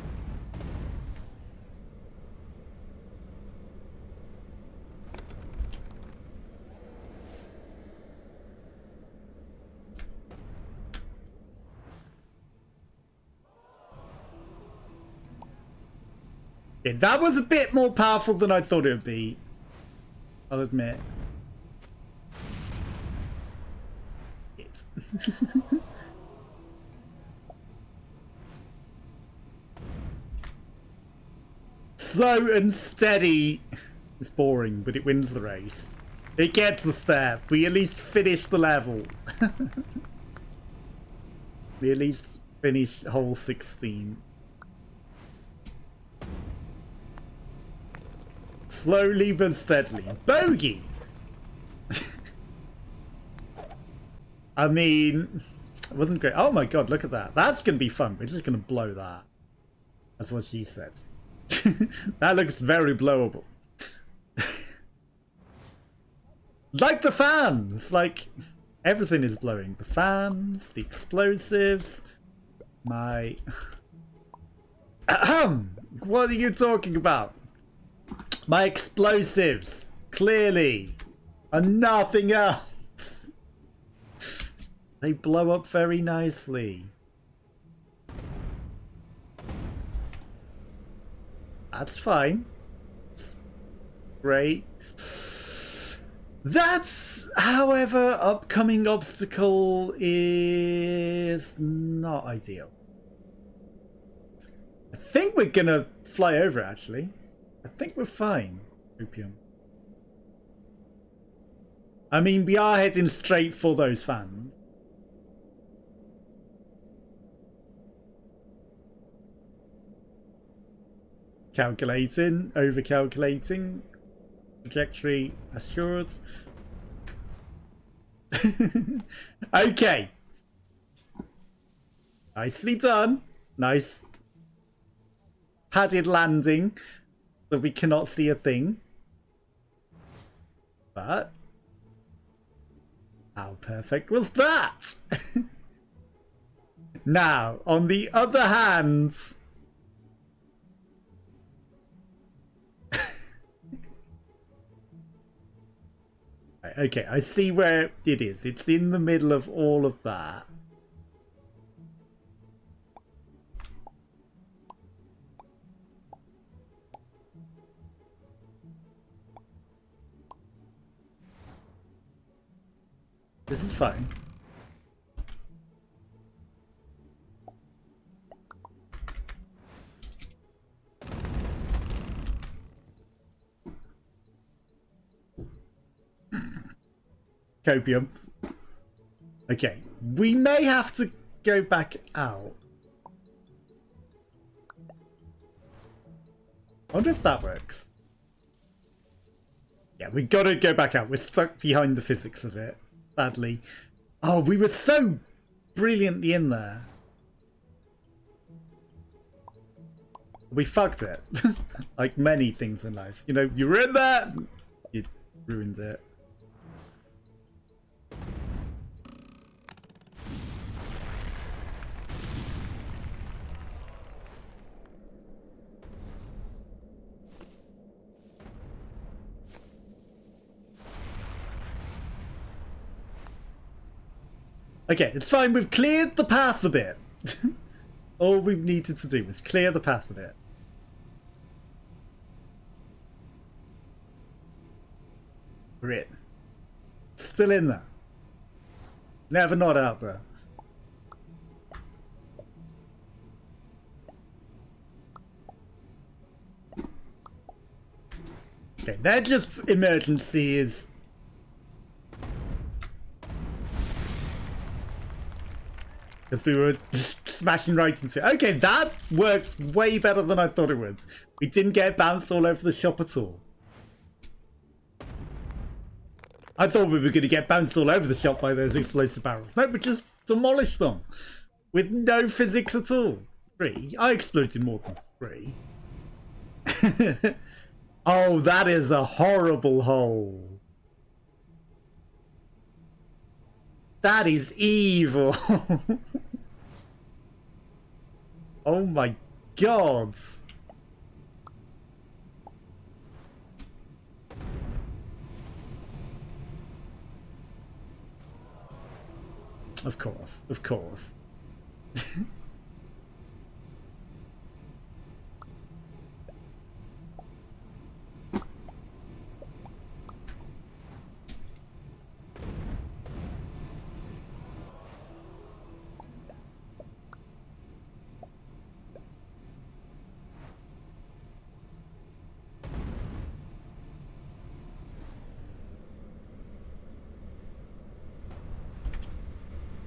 Speaker 1: yeah, that was a bit more powerful than I thought it would be. I'll admit. It. Slow and steady is boring, but it wins the race. It gets us there. We at least finish the level. We at least finish hole 16. Slowly but steadily. Bogey! I mean, it wasn't great. Oh my god, look at that. That's going to be fun. We're just going to blow that. That's what she says. That looks very blowable. Like the fans! Like, everything is blowing. The fans, the explosives, my... What are you talking about? My explosives, clearly, are nothing else. They blow up very nicely. That's fine. Great. That's, however, upcoming obstacle is not ideal. I think we're gonna fly over, actually. I think we're fine, Opium. I mean, we are heading straight for those fans. Calculating, over-calculating. Trajectory assured. Okay. Nicely done. Nice. Padded landing. So we cannot see a thing. But how perfect was that? Now, on the other hand... Okay, I see where it is. It's in the middle of all of that. This is fine. Copium. Okay, we may have to go back out. I wonder if that works. Yeah, we gotta go back out. We're stuck behind the physics of it, sadly. Oh, we were so brilliantly in there. We fucked it. Like many things in life. You know, you were in there, you ruined it. Okay, it's fine. We've cleared the path a bit. All we needed to do was clear the path a bit. We're in. Still in there. Never not out there. Okay, they're just emergencies. Because we were just smashing right into it. Okay, that worked way better than I thought it would. We didn't get bounced all over the shop at all. I thought we were going to get bounced all over the shop by those explosive barrels. No, but just demolish them. With no physics at all. 3. I exploded more than 3. Oh, that is a horrible hole. That is evil. Oh my god. Of course, of course.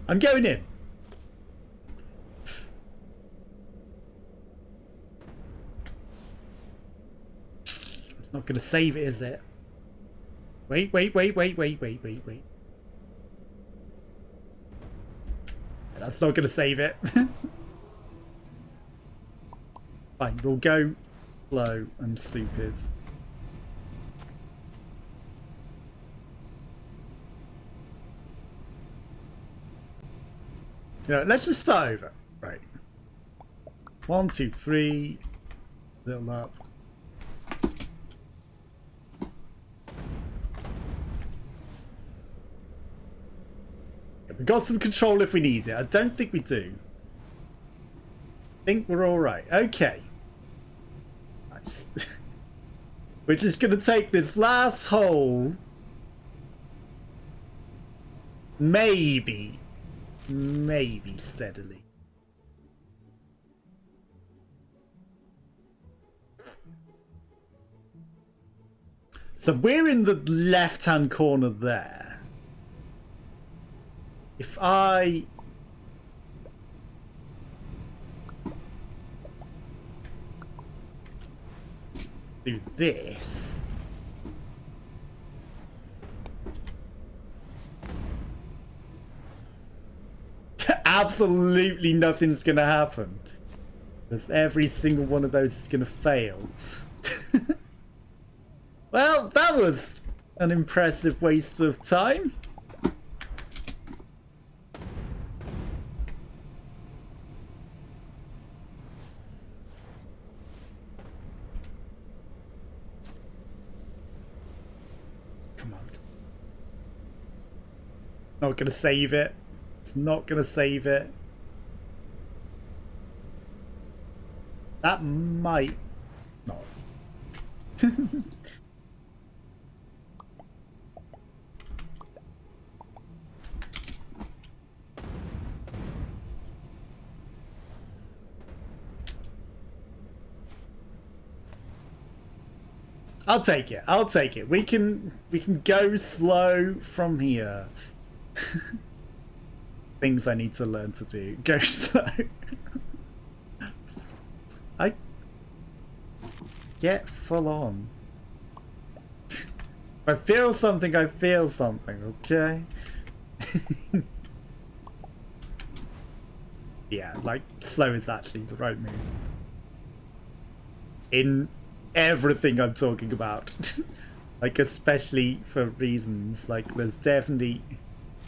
Speaker 1: I'm going in. It's not going to save it, is it? Wait. That's not going to save it. Fine, we'll go slow and stupid. Yeah, let's just start over. Right. 1, 2, 3. Little up. Yeah, we've got some control if we need it. I don't think we do. I think we're alright. Okay. Nice. We're just going to take this last hole. Maybe steadily. So we're in the left-hand corner there. If I do this, absolutely nothing's gonna happen. Because every single one of those is gonna fail. Well, that was an impressive waste of time. Come on. Not gonna save it. It's not gonna save it. That might not. I'll take it. I'll take it. We can go slow from here. Things I need to learn to do. Go slow. I get full on. If I feel something, I feel something, okay? Yeah, like, slow is actually the right move. In everything I'm talking about. Like, especially for reasons, like, there's definitely,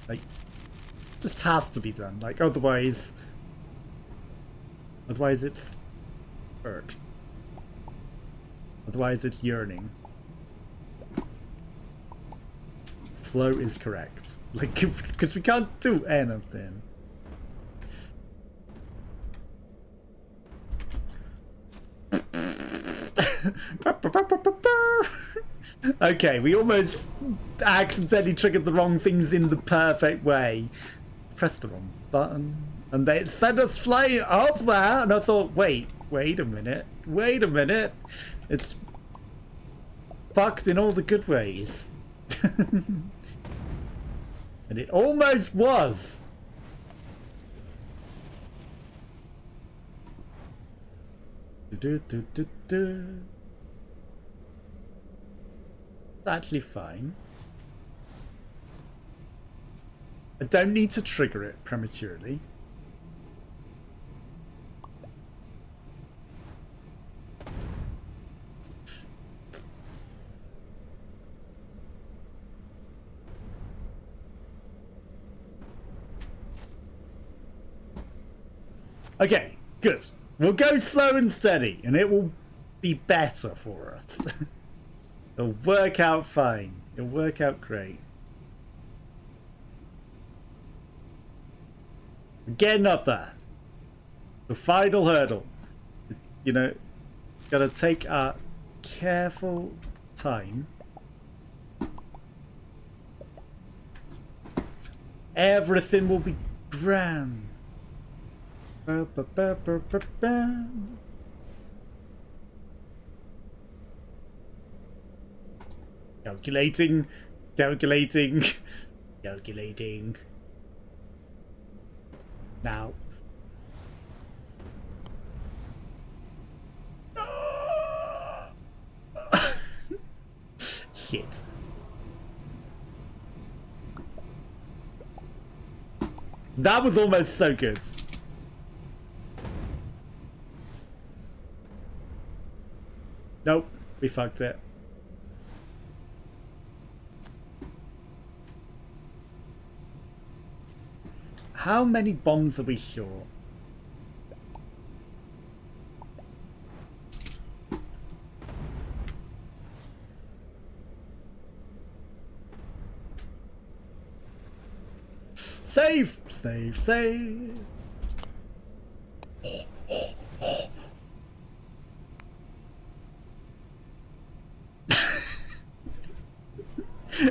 Speaker 1: like, just has to be done. Like, otherwise it's hurt. Otherwise it's yearning. Slow is correct. Like, because we can't do anything. Okay, we almost accidentally triggered the wrong things in the perfect way. Pressed the wrong button, and they sent us flying up there, and I thought, wait a minute, it's fucked in all the good ways. And it almost was. It's actually fine. I don't need to trigger it prematurely. Okay, good. We'll go slow and steady, and it will be better for us. It'll work out fine. It'll work out great. We're getting up there. The final hurdle. You know, gotta take our careful time. Everything will be grand. Calculating, calculating, calculating. Now. Shit. That was almost so good. Nope, we fucked it. How many bombs are we short? Save! Save, save!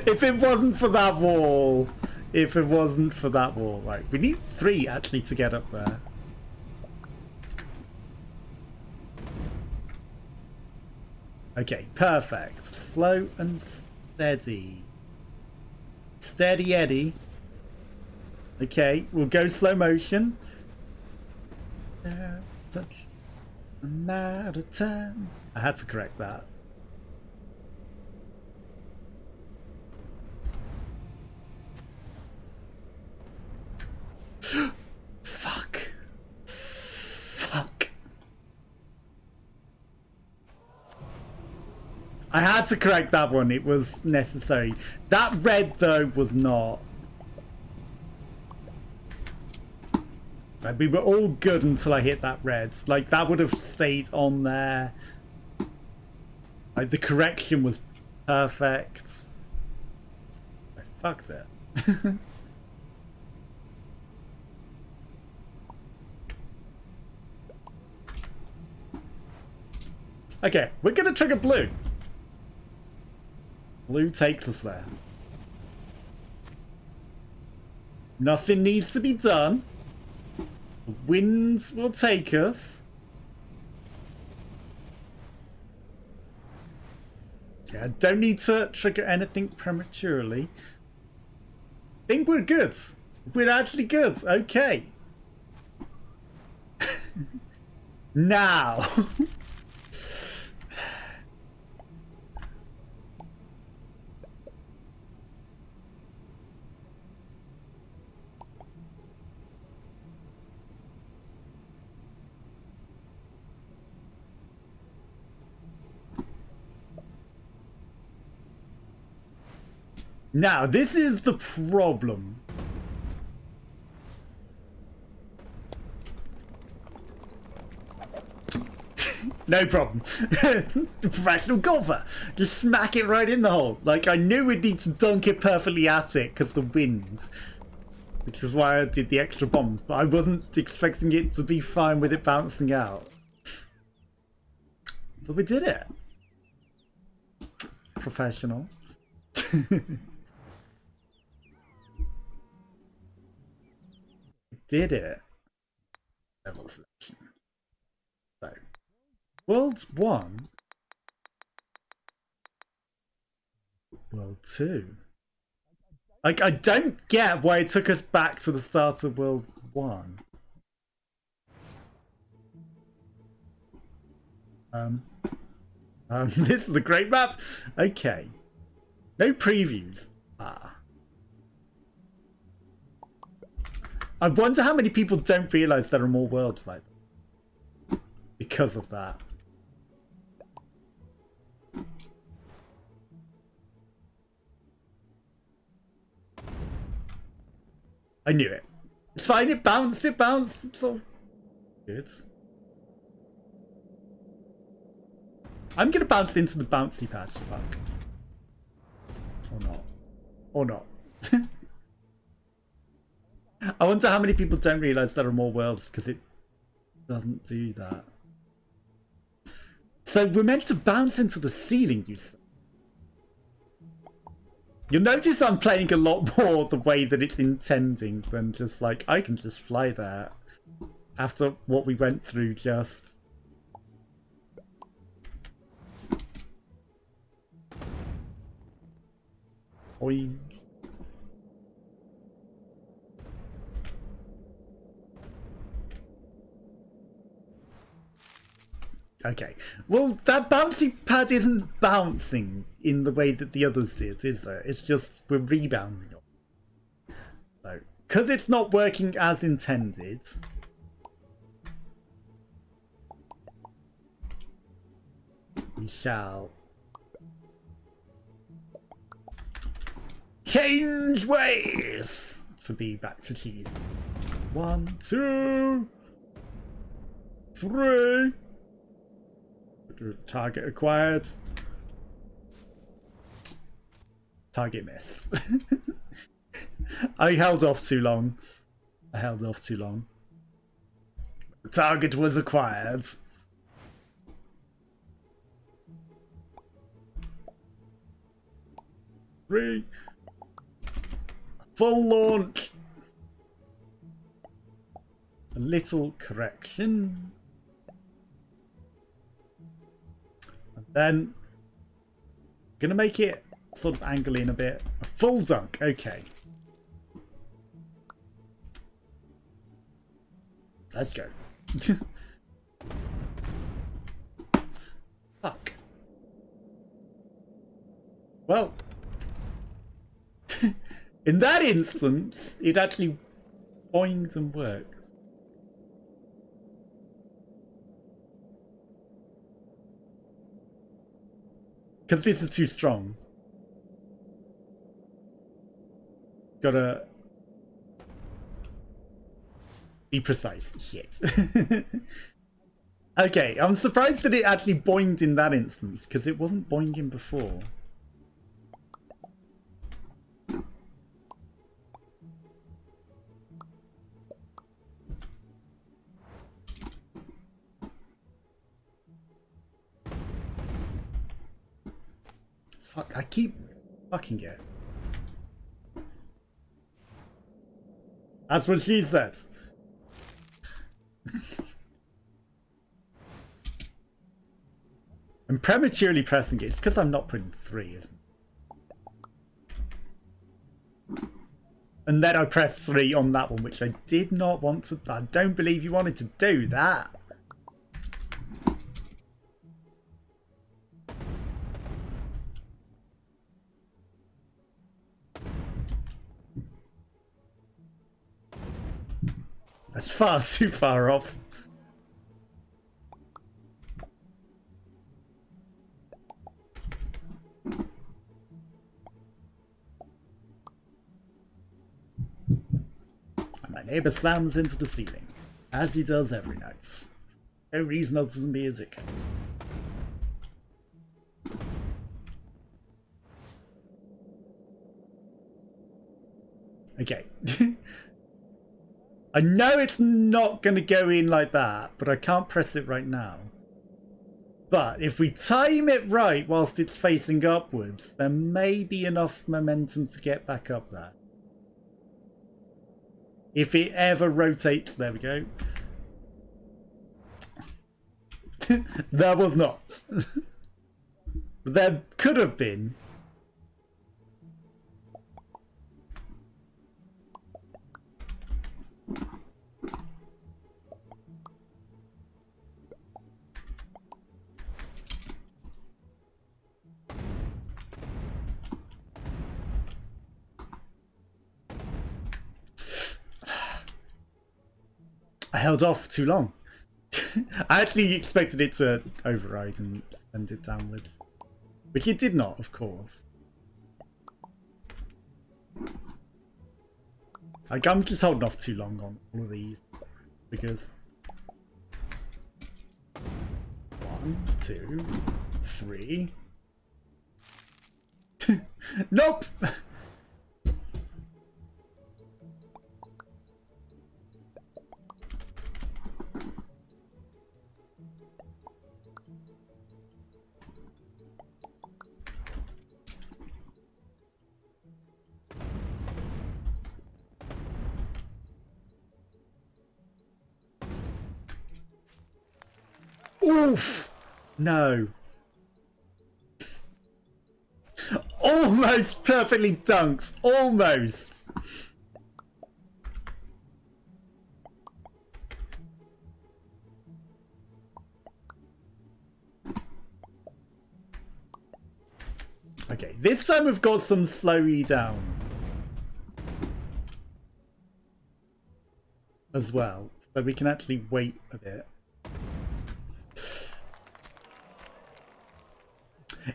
Speaker 1: If it wasn't for that wall, right, we need 3 actually to get up there. Okay, perfect. Slow and steady. Steady Eddie. Okay, we'll go slow motion. Touch a matter of time. I had to correct that. Fuck. Fuck. I had to correct that one. It was necessary. That red, though, was not. Like, we were all good until I hit that red. Like, that would have stayed on there. Like, the correction was perfect. I fucked it. Okay, we're gonna trigger blue. Blue takes us there. Nothing needs to be done. The winds will take us. Yeah, I don't need to trigger anything prematurely. I think we're good. We're actually good. Okay. Now. Now, this is the problem. No problem. Professional golfer. Just smack it right in the hole. Like, I knew we'd need to dunk it perfectly at it because the winds. Which was why I did the extra bombs. But I wasn't expecting it to be fine with it bouncing out. But we did it. Professional. Did it. Level selection. So, World 1. World 2. Like, I don't get why it took us back to the start of World 1. Um, this is a great map. Okay. No previews. Ah. I wonder how many people don't realise there are more worlds like that because of that. I knew it. It's fine, it bounced, it's all good. I'm gonna bounce into the bouncy pad, fuck. Or not. Or not. I wonder how many people don't realise there are more worlds because it doesn't do that. So we're meant to bounce into the ceiling, you say? You'll notice I'm playing a lot more the way that it's intending than just like, I can just fly there. After what we went through just... Oink. Okay, well, that bouncy pad isn't bouncing in the way that the others did, is there? It's just we're rebounding it. So, because it's not working as intended, we shall change ways to be back to cheese. 1, 2, 3. Target acquired. Target missed. I held off too long. The target was acquired. Three. Full launch. A little correction. Then, gonna make it sort of angle in a bit. A full dunk, okay. Let's go. Fuck. Well, in that instance, it actually boings and works. Because this is too strong. Gotta be precise. Shit. Okay, I'm surprised that it actually boinged in that instance, because it wasn't boinging before. Fuck, I keep fucking it. That's what she said. I'm prematurely pressing it. It's because I'm not putting 3, isn't it? And then I pressed 3 on that one, which I did not want to. I don't believe you wanted to do that. That's far too far off. And my neighbour slams into the ceiling, as he does every night. No reason other than be a dickhead. Okay. I know it's not going to go in like that, but I can't press it right now. But if we time it right whilst it's facing upwards, there may be enough momentum to get back up there. If it ever rotates, there we go. There was not. There could have been. I held off too long. I actually expected it to override and send it downwards. Which it did not, of course. Like, I'm just holding off too long on all of these. Because... 1, 2, 3... Nope! Oof! No. Almost perfectly dunked. Almost. Okay, this time we've got some slowy down. As well. So we can actually wait a bit.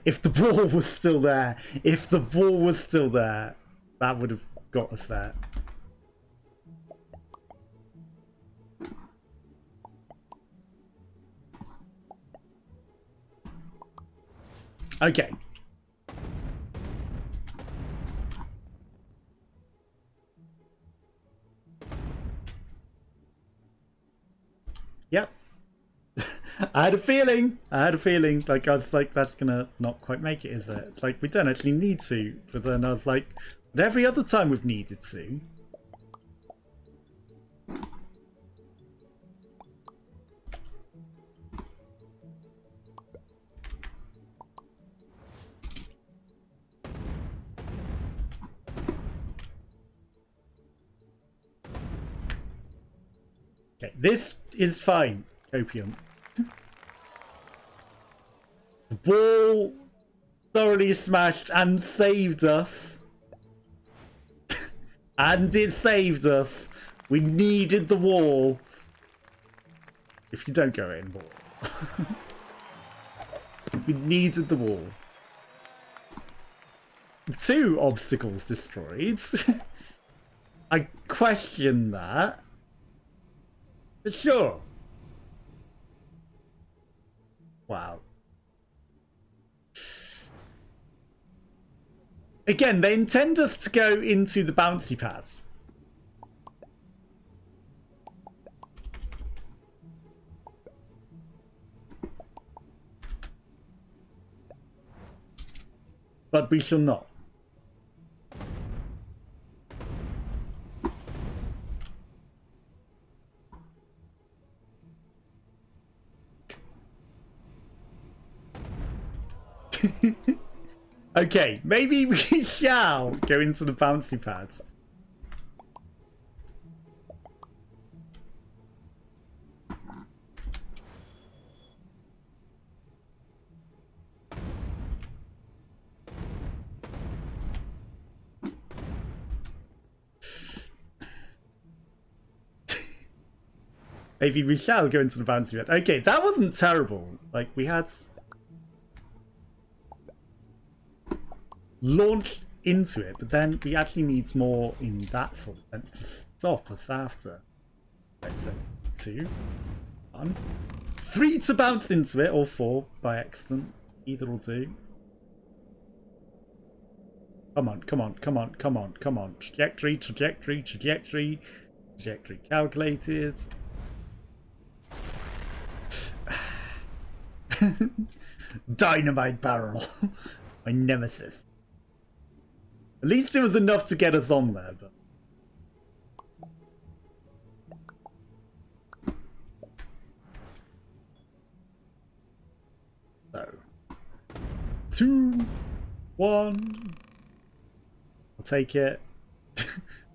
Speaker 1: If the wall was still there, that would have got us there. Okay. Yep. I had a feeling. Like, I was like, that's gonna not quite make it, is it? It's like, we don't actually need to. But then I was like, but every other time we've needed to. Okay, this is fine, Copium. The ball thoroughly smashed and saved us. And it saved us. We needed the wall. If you don't go in, wall. We needed the wall. 2 obstacles destroyed. I question that. But sure. Wow. Again, they intend us to go into the bouncy pads. But we shall not. Okay, maybe we shall go into the bouncy pads. Maybe we shall go into the bouncy pad. Okay, that wasn't terrible. Like, we had... launched into it, but then we actually need more in that sort of sense to stop us after. Right, so 2, 1, 3 to bounce into it, or 4 by accident. Either will do. Come on, come on, come on, come on, come on. Trajectory, trajectory, trajectory. Trajectory calculated. Dynamite barrel. My nemesis. At least it was enough to get us on there, but... So... 2, 1... I'll take it.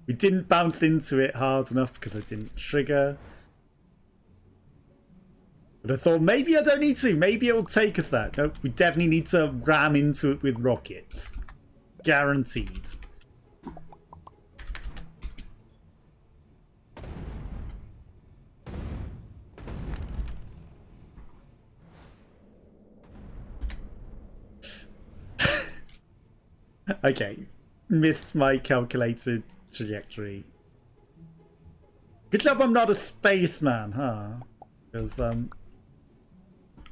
Speaker 1: We didn't bounce into it hard enough because I didn't trigger. But I thought, maybe I don't need to. Maybe it'll take us there. Nope, we definitely need to ram into it with rockets. Guaranteed. Okay. Missed my calculated trajectory. Good job I'm not a spaceman, huh? Because,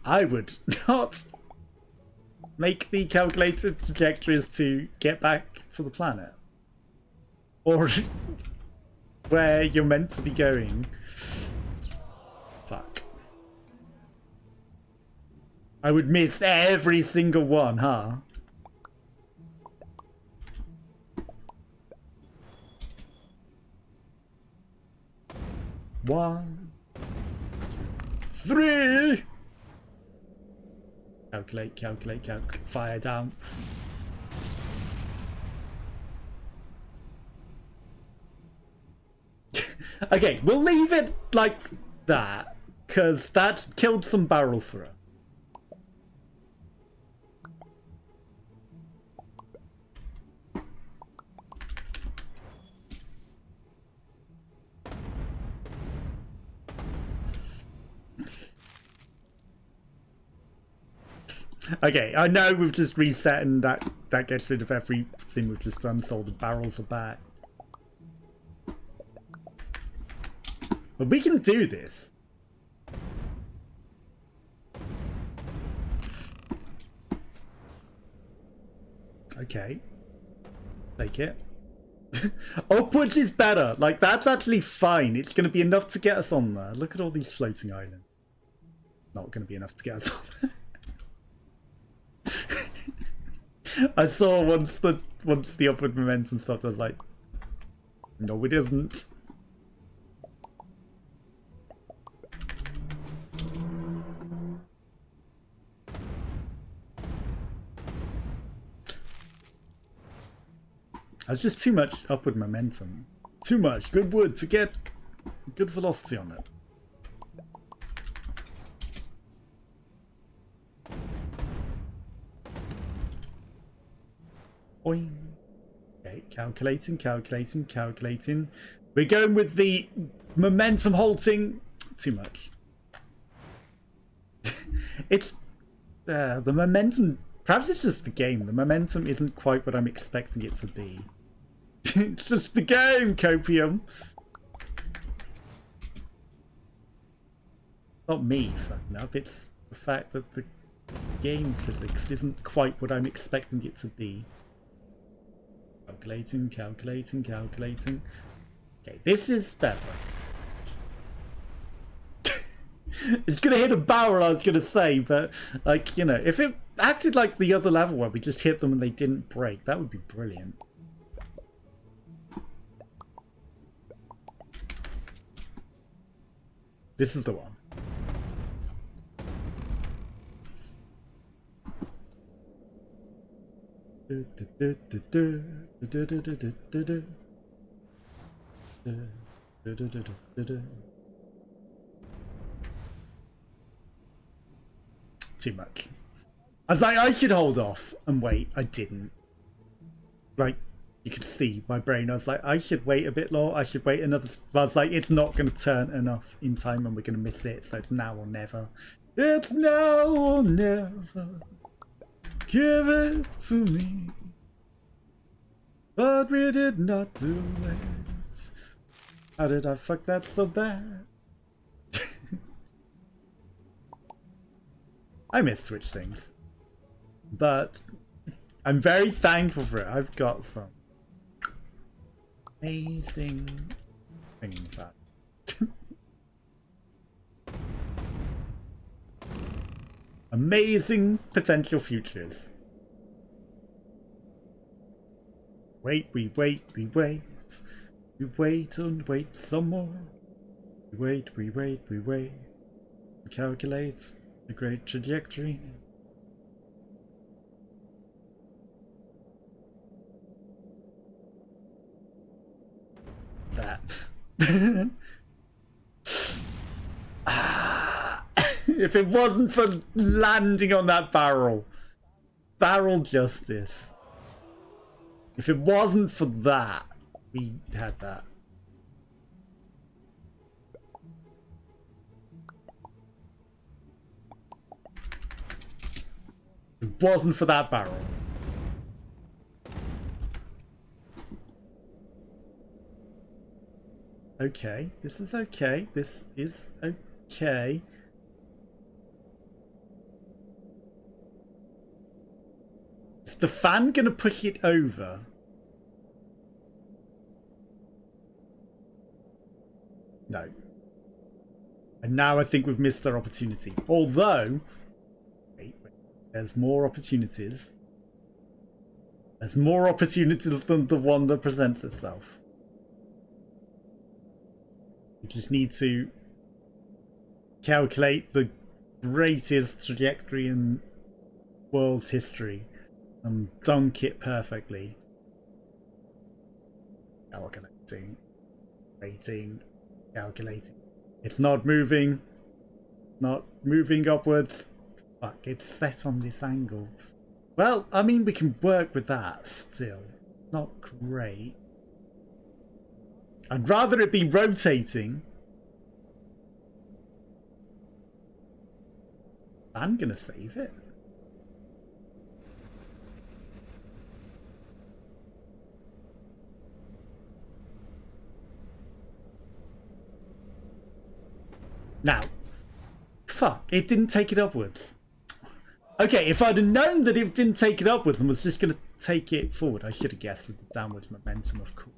Speaker 1: I would not make the calculated trajectories to get back to the planet. Or where you're meant to be going. Fuck. I would miss every single one, huh? One, 3. Calculate, calculate, calculate. Fire down. Okay, we'll leave it like that, because that killed some barrel thrower. Okay, I know we've just reset and that gets rid of everything we've just done, so the barrels are back. But we can do this. Okay. Take it. Upwards is better. Like, that's actually fine. It's going to be enough to get us on there. Look at all these floating islands. Not going to be enough to get us on there. I saw once the upward momentum stopped, I was like, no it isn't. There's just too much upward momentum. Too much good wood to get good velocity on it. Boing. Okay, calculating, calculating, calculating. We're going with the momentum halting. Too much. It's the momentum. Perhaps it's just the game. The momentum isn't quite what I'm expecting it to be. It's just the game, Copium. Not me fucking up. It's the fact that the game physics isn't quite what I'm expecting it to be. Calculating, calculating, calculating. Okay, this is better. It's gonna hit a barrel, I was gonna say, but like, you know, if it acted like the other level where we just hit them and they didn't break, that would be brilliant. This is the one. Too much. I was like, I should hold off and wait. I didn't. Like, you could see my brain. I was like, I should wait a bit longer. I should wait another. I was like, it's not going to turn enough in time and we're going to miss it. So it's now or never. It's now or never. Give it to me. But we did not do it. How did I fuck that so bad? I miss Switch things. But I'm very thankful for it. I've got some amazing things back. Amazing potential futures. Wait, we wait, we wait. We wait and wait some more. We wait, we wait, we wait. We calculate a great trajectory. That. If it wasn't for landing on that barrel. Barrel justice. If it wasn't for that, we had that. If it wasn't for that barrel. okay. This is okay. This is okay. Is the fan gonna push it over? No. And now I think we've missed our opportunity. Although, wait, there's more opportunities. There's more opportunities than the one that presents itself. We just need to calculate the greatest trajectory in world's history and dunk it perfectly. Calculating. Waiting. Calculating. It's not moving. Not moving upwards. Fuck, it's set on this angle. Well, I mean, we can work with that still. Not great. I'd rather it be rotating. I'm gonna save it. Now, fuck, it didn't take it upwards. Okay, if I'd have known that it didn't take it upwards and was just going to take it forward, I should have guessed with the downwards momentum, of course.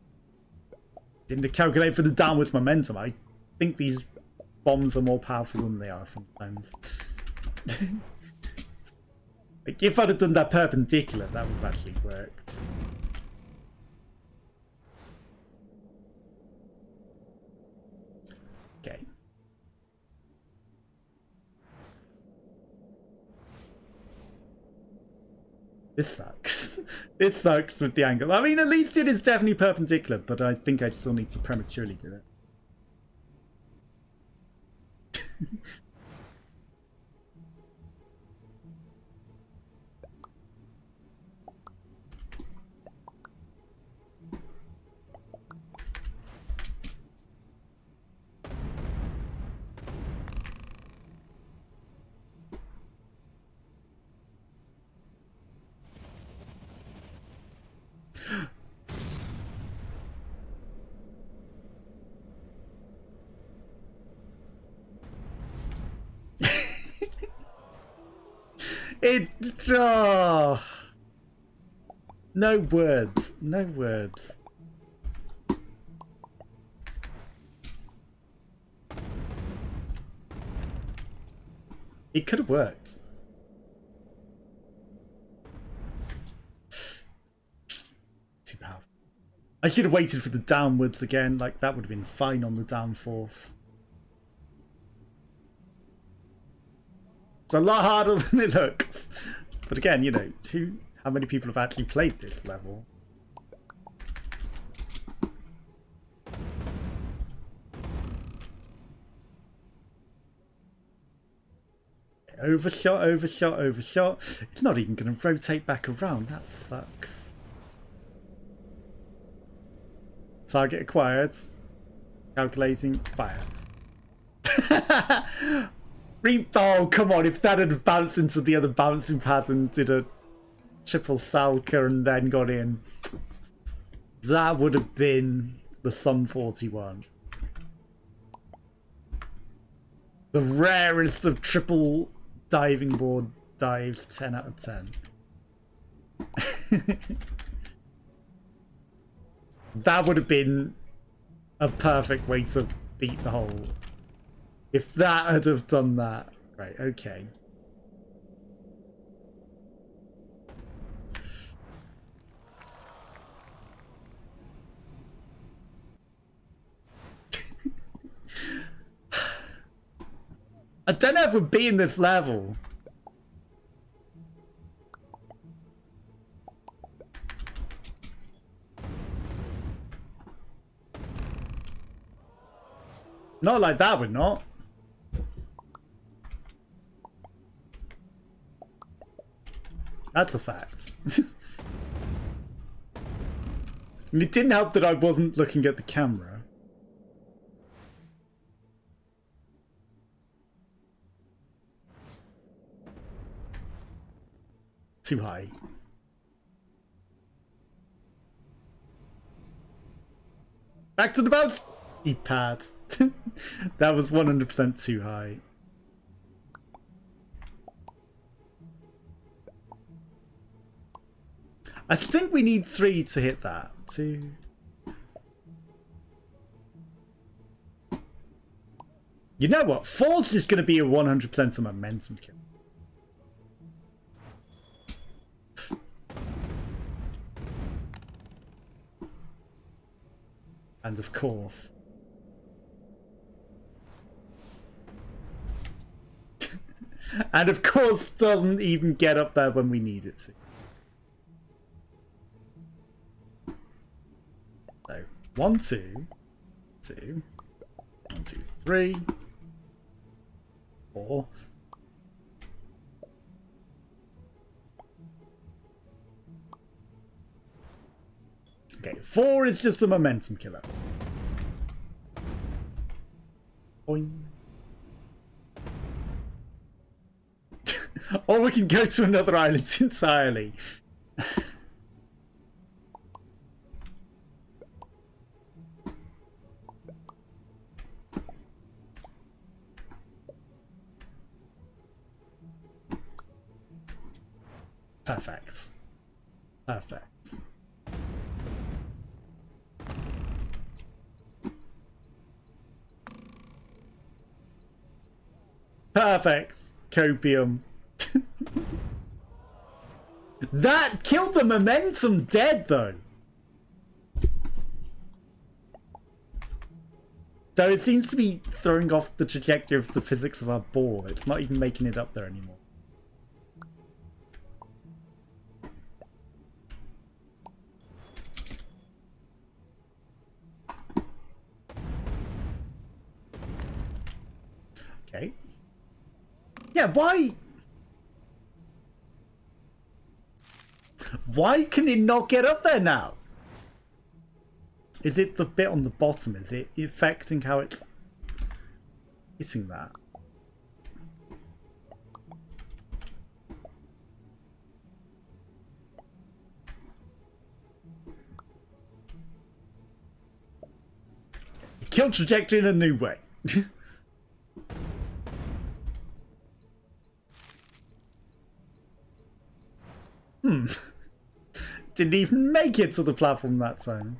Speaker 1: Didn't calculate for the downwards momentum. I think these bombs are more powerful than they are sometimes. Like, if I'd have done that perpendicular, that would have actually worked. Okay. This sucks. This sucks with the angle. I mean, at least it is definitely perpendicular, but I think I still need to prematurely do it. Oh, no words. No words. It could have worked. Too powerful. I should have waited for the downwards again. Like, that would have been fine on the downforce. It's a lot harder than it looks. But again, you know, how many people have actually played this level? Overshot, overshot, overshot. It's not even going to rotate back around. That sucks. Target acquired. Calculating. Fire. Oh, come on. If that had bounced into the other bouncing pad and did a triple Salka and then got in, that would have been the Sum 41. The rarest of triple diving board dives, 10 out of 10. That would have been a perfect way to beat the hole. If that had have done that. Right, okay. I don't know if we'd be in this level. Not like that, we're not. That's a fact. And it didn't help that I wasn't looking at the camera. Too high. Back to the boat! D-pad. That was 100% too high. I think we need 3 to hit that. 2. You know what? 4's just going to be a 100% of momentum kill. And of course. And of course doesn't even get up there when we need it to. So 1, 2, 2, 1, 2, 3, 4. Okay, 4 is just a momentum killer. Boing. Or we can go to another island entirely. Perfect. Perfect. Perfect. Copium. That killed the momentum dead, though. Though it seems to be throwing off the trajectory of the physics of our ball. It's not even making it up there anymore. Okay. Yeah, why? Why can it not get up there now? Is it the bit on the bottom? Is it affecting how it's hitting that? Kill trajectory in a new way. Didn't even make it to the platform that time.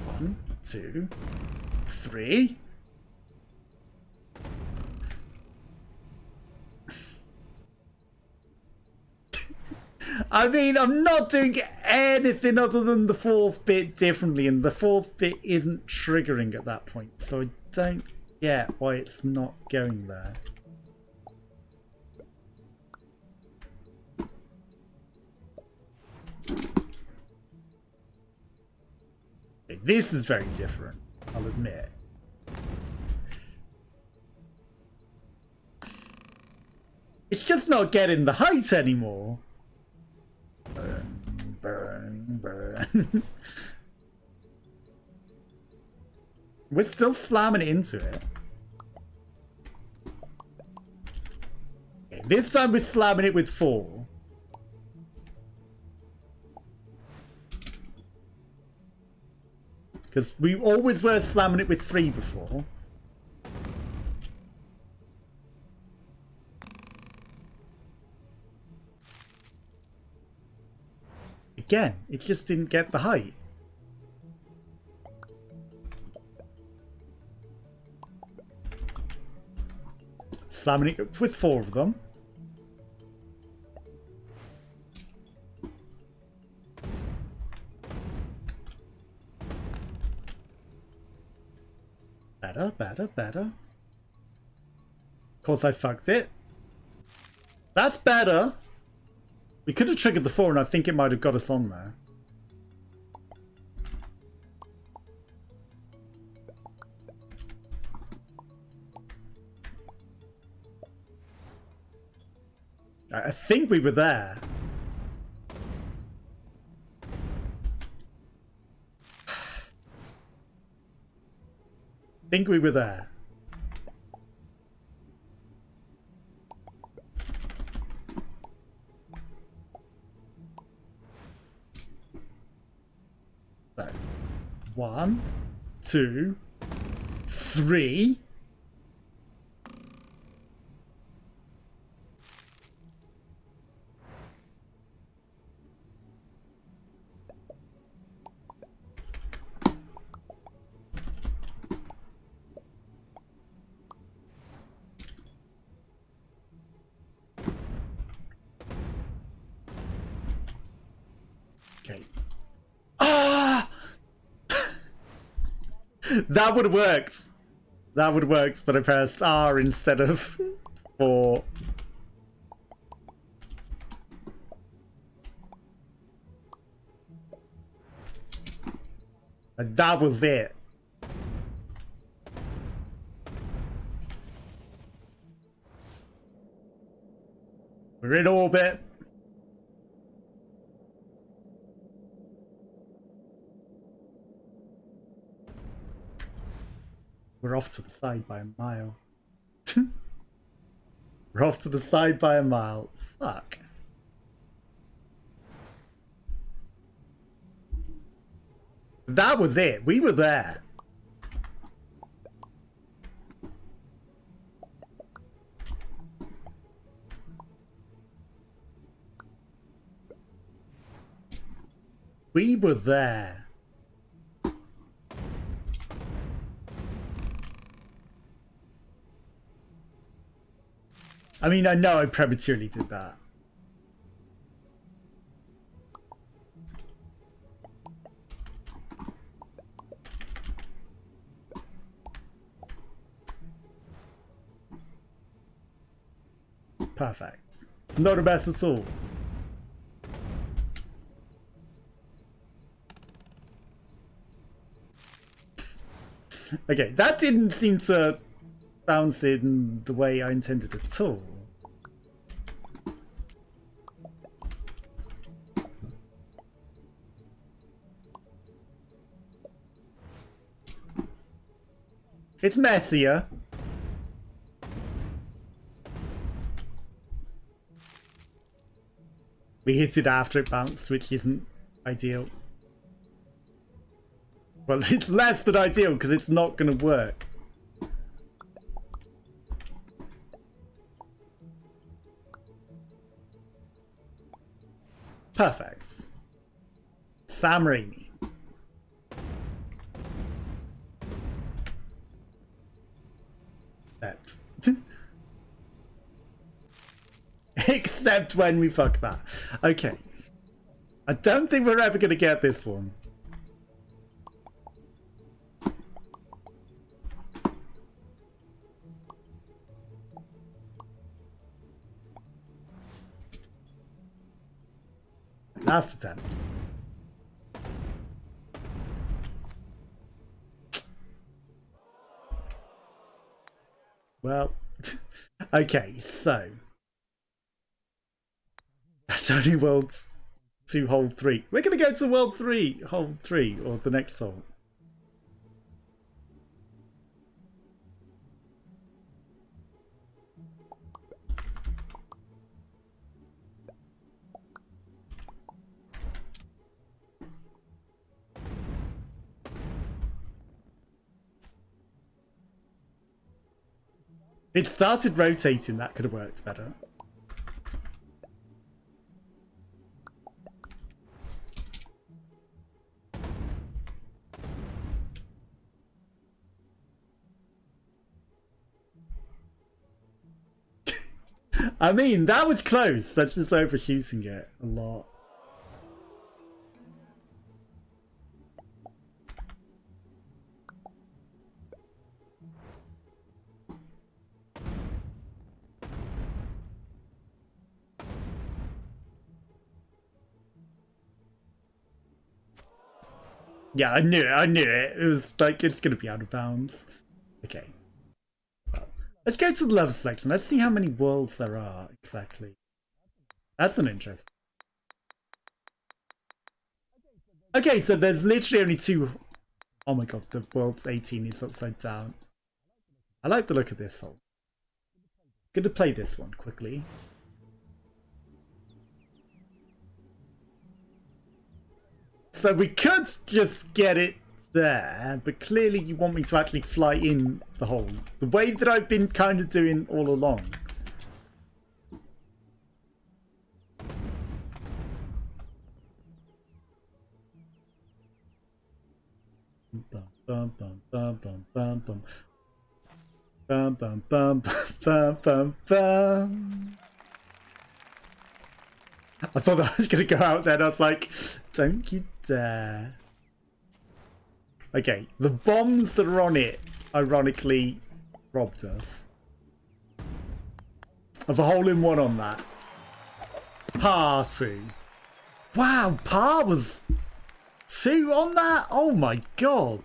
Speaker 1: One, 2, 3. I mean, I'm not doing anything other than the 4th bit differently, and the 4th bit isn't triggering at that point, so I don't get why it's not going there. Okay, this is very different, I'll admit. It's just not getting the height anymore. Burn, burn, burn. We're still slamming it into it. Okay, this time we're slamming it with 4. Because we always were slamming it with 3 before. Again, it just didn't get the height. Slamming it with 4 of them. Better, better, better. Of course I fucked it. That's better. We could have triggered the 4 and I think it might have got us on there. I think we were there. I think we were there. 1, 2, 3. Okay. Ah! That would have worked. That would have worked, but I pressed R instead of 4. And that was it. We're in orbit. We're off to the side by a mile. We're off to the side by a mile. Fuck. That was it. We were there. We were there. I mean, I know I prematurely did that. Perfect. It's not a mess at all. Okay, that didn't seem to bounce in the way I intended at all. It's messier. We hit it after it bounced, which isn't ideal. Well, it's less than ideal because it's not going to work. Perfect. Sam Raimi. That. Except when we fuck that. Okay. I don't think we're ever going to get this one. Last attempt. Well, okay, so that's only world 2, hole 3. We're gonna go to world 3, hole 3, or the next hole. It started rotating, that could have worked better. I mean, that was close. That's just overshooting it a lot. Yeah, I knew it. It was like, it's gonna be out of bounds. Okay. Well, let's go to the level selection. Let's see how many worlds there are exactly. That's an interest. Okay, so there's literally only 2. Oh my god, the world's 18 is upside down. I like the look of this hole. Gonna play this one quickly. So we could just get it there, but clearly you want me to actually fly in the hole. The way that I've been kind of doing all along. Bum, bum, bum, bum, bum, bum, bum. Bum, bum, bum, bum, bum, bum. I thought that I was going to go out there and I was like, don't you dare. Okay, the bombs that are on it, ironically, robbed us. Of a hole-in-one on that. Par 2. Wow, par was 2 on that? Oh my god.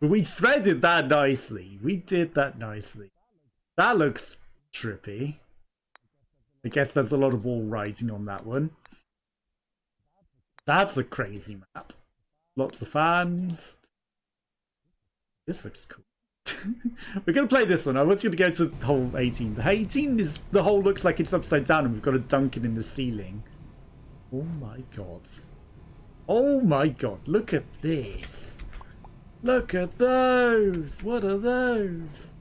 Speaker 1: But we threaded that nicely. We did that nicely. That looks trippy. I guess there's a lot of wall writing on that one. That's a crazy map. Lots of fans. This looks cool. We're going to play this one. I was going to go to hole 18. The 18 is, the hole looks like it's upside down and we've got to dunk it in the ceiling. Oh my god. Oh my god. Look at this. Look at those. What are those?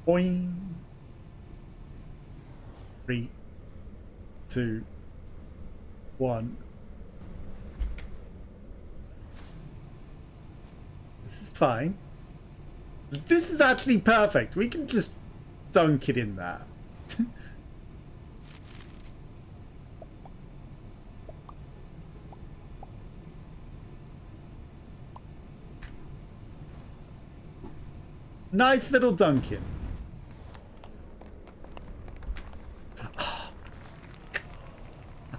Speaker 1: Boing. 3, 2, 1. This is fine. This is actually perfect. We can just dunk it in there. Nice little dunking.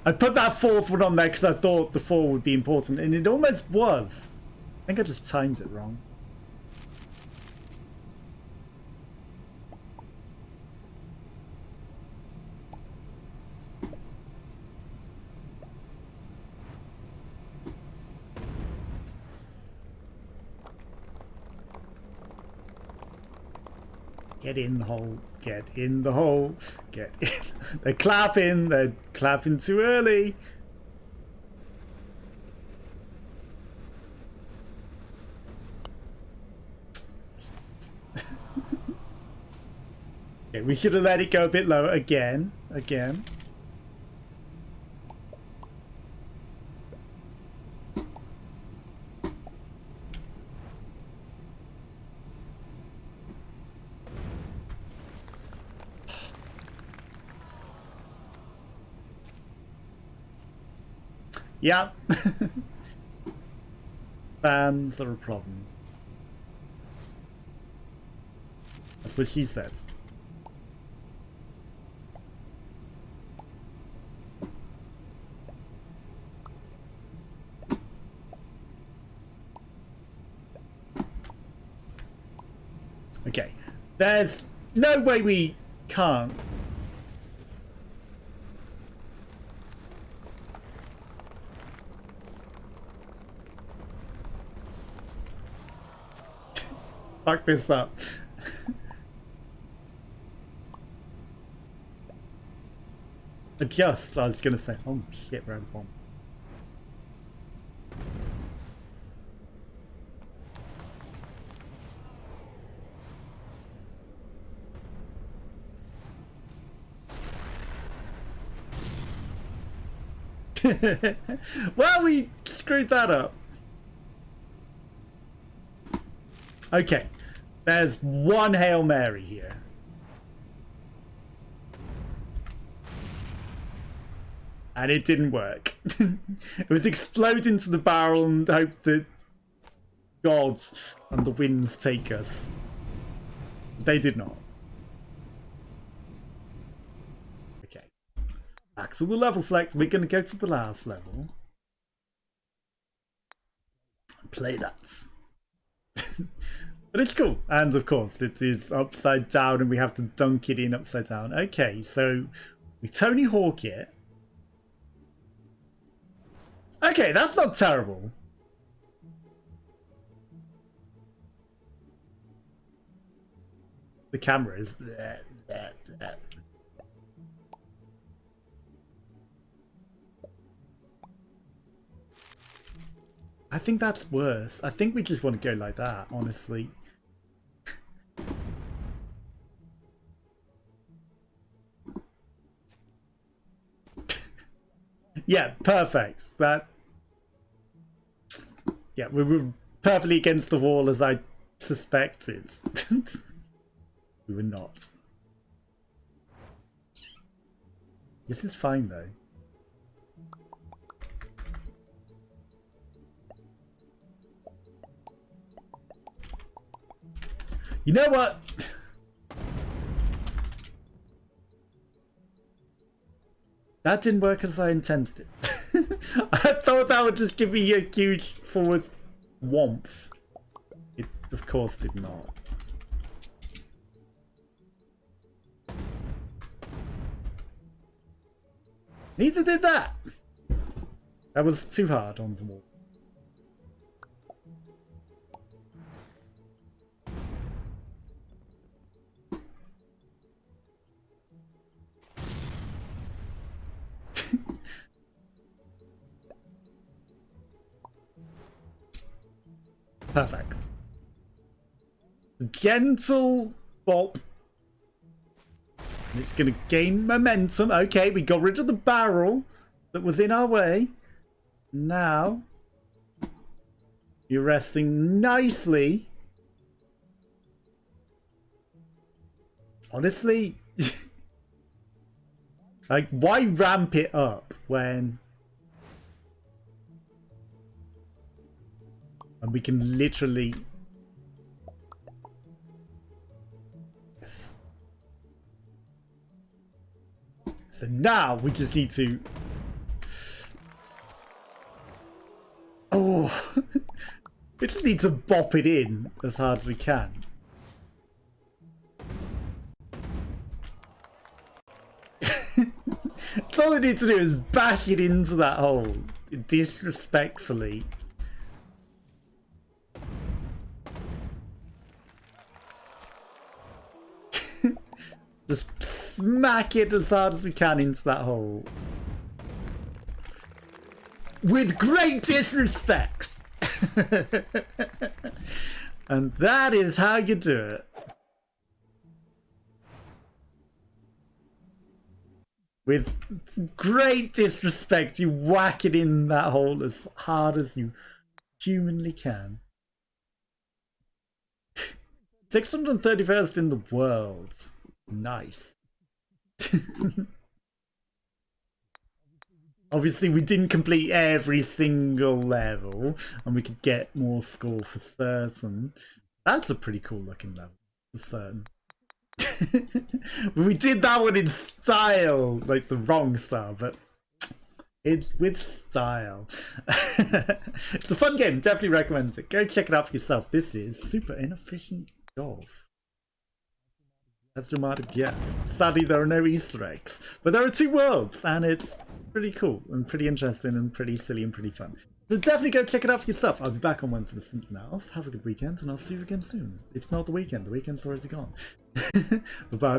Speaker 1: I put that 4th one on there because I thought the 4 would be important, and it almost was. I think I just timed it wrong. Get in the hole. Get in the hole. Get in. They're clapping. They're clapping too early. Okay, we should have let it go a bit lower again. Again. Yeah. Fans are a problem. That's what she says. Okay. There's no way we can't. Fuck this up. Adjust, I was gonna say. Oh shit, round bomb. Well, we screwed that up. Okay, there's one Hail Mary here. And it didn't work. It was explode into the barrel and hope that gods and the winds take us. They did not. Okay. Back to the level select. We're going to go to the last level. Play that. But it's cool. And of course, it is upside down and we have to dunk it in upside down. Okay, so we Tony Hawk it. Okay, that's not terrible. The camera is... I think that's worse. I think we just want to go like that, honestly. Yeah, perfect. That... Yeah, we were perfectly against the wall as I suspected. We were not. This is fine though. You know what? That didn't work as I intended it. I thought that would just give me a huge forward warmth. It of course did not. Neither did that. That was too hard on the wall. Perfect. Gentle bop. And it's going to gain momentum. Okay, we got rid of the barrel that was in our way. Now, you're resting nicely. Honestly, like, why ramp it up when... And we can literally... Yes. So now we just need to... Oh! We just need to bop it in as hard as we can. So all we need to do is bash it into that hole disrespectfully. Just smack it as hard as we can into that hole. With great disrespect! And that is how you do it. With great disrespect, you whack it in that hole as hard as you humanly can. 631st in the world. Nice. Obviously, we didn't complete every single level, and we could get more score for certain. That's a pretty cool looking level for certain. We did that one in style, like the wrong style, but it's with style. It's a fun game, definitely recommend it. Go check it out for yourself. This is Super Inefficient Golf. As you might have guessed. Sadly, there are no Easter eggs, but there are 2 worlds, and it's pretty cool and pretty interesting and pretty silly and pretty fun. So definitely go check it out for yourself. I'll be back on Wednesday with something else. Have a good weekend, and I'll see you again soon. It's not the weekend. The weekend's already gone. Bye-bye.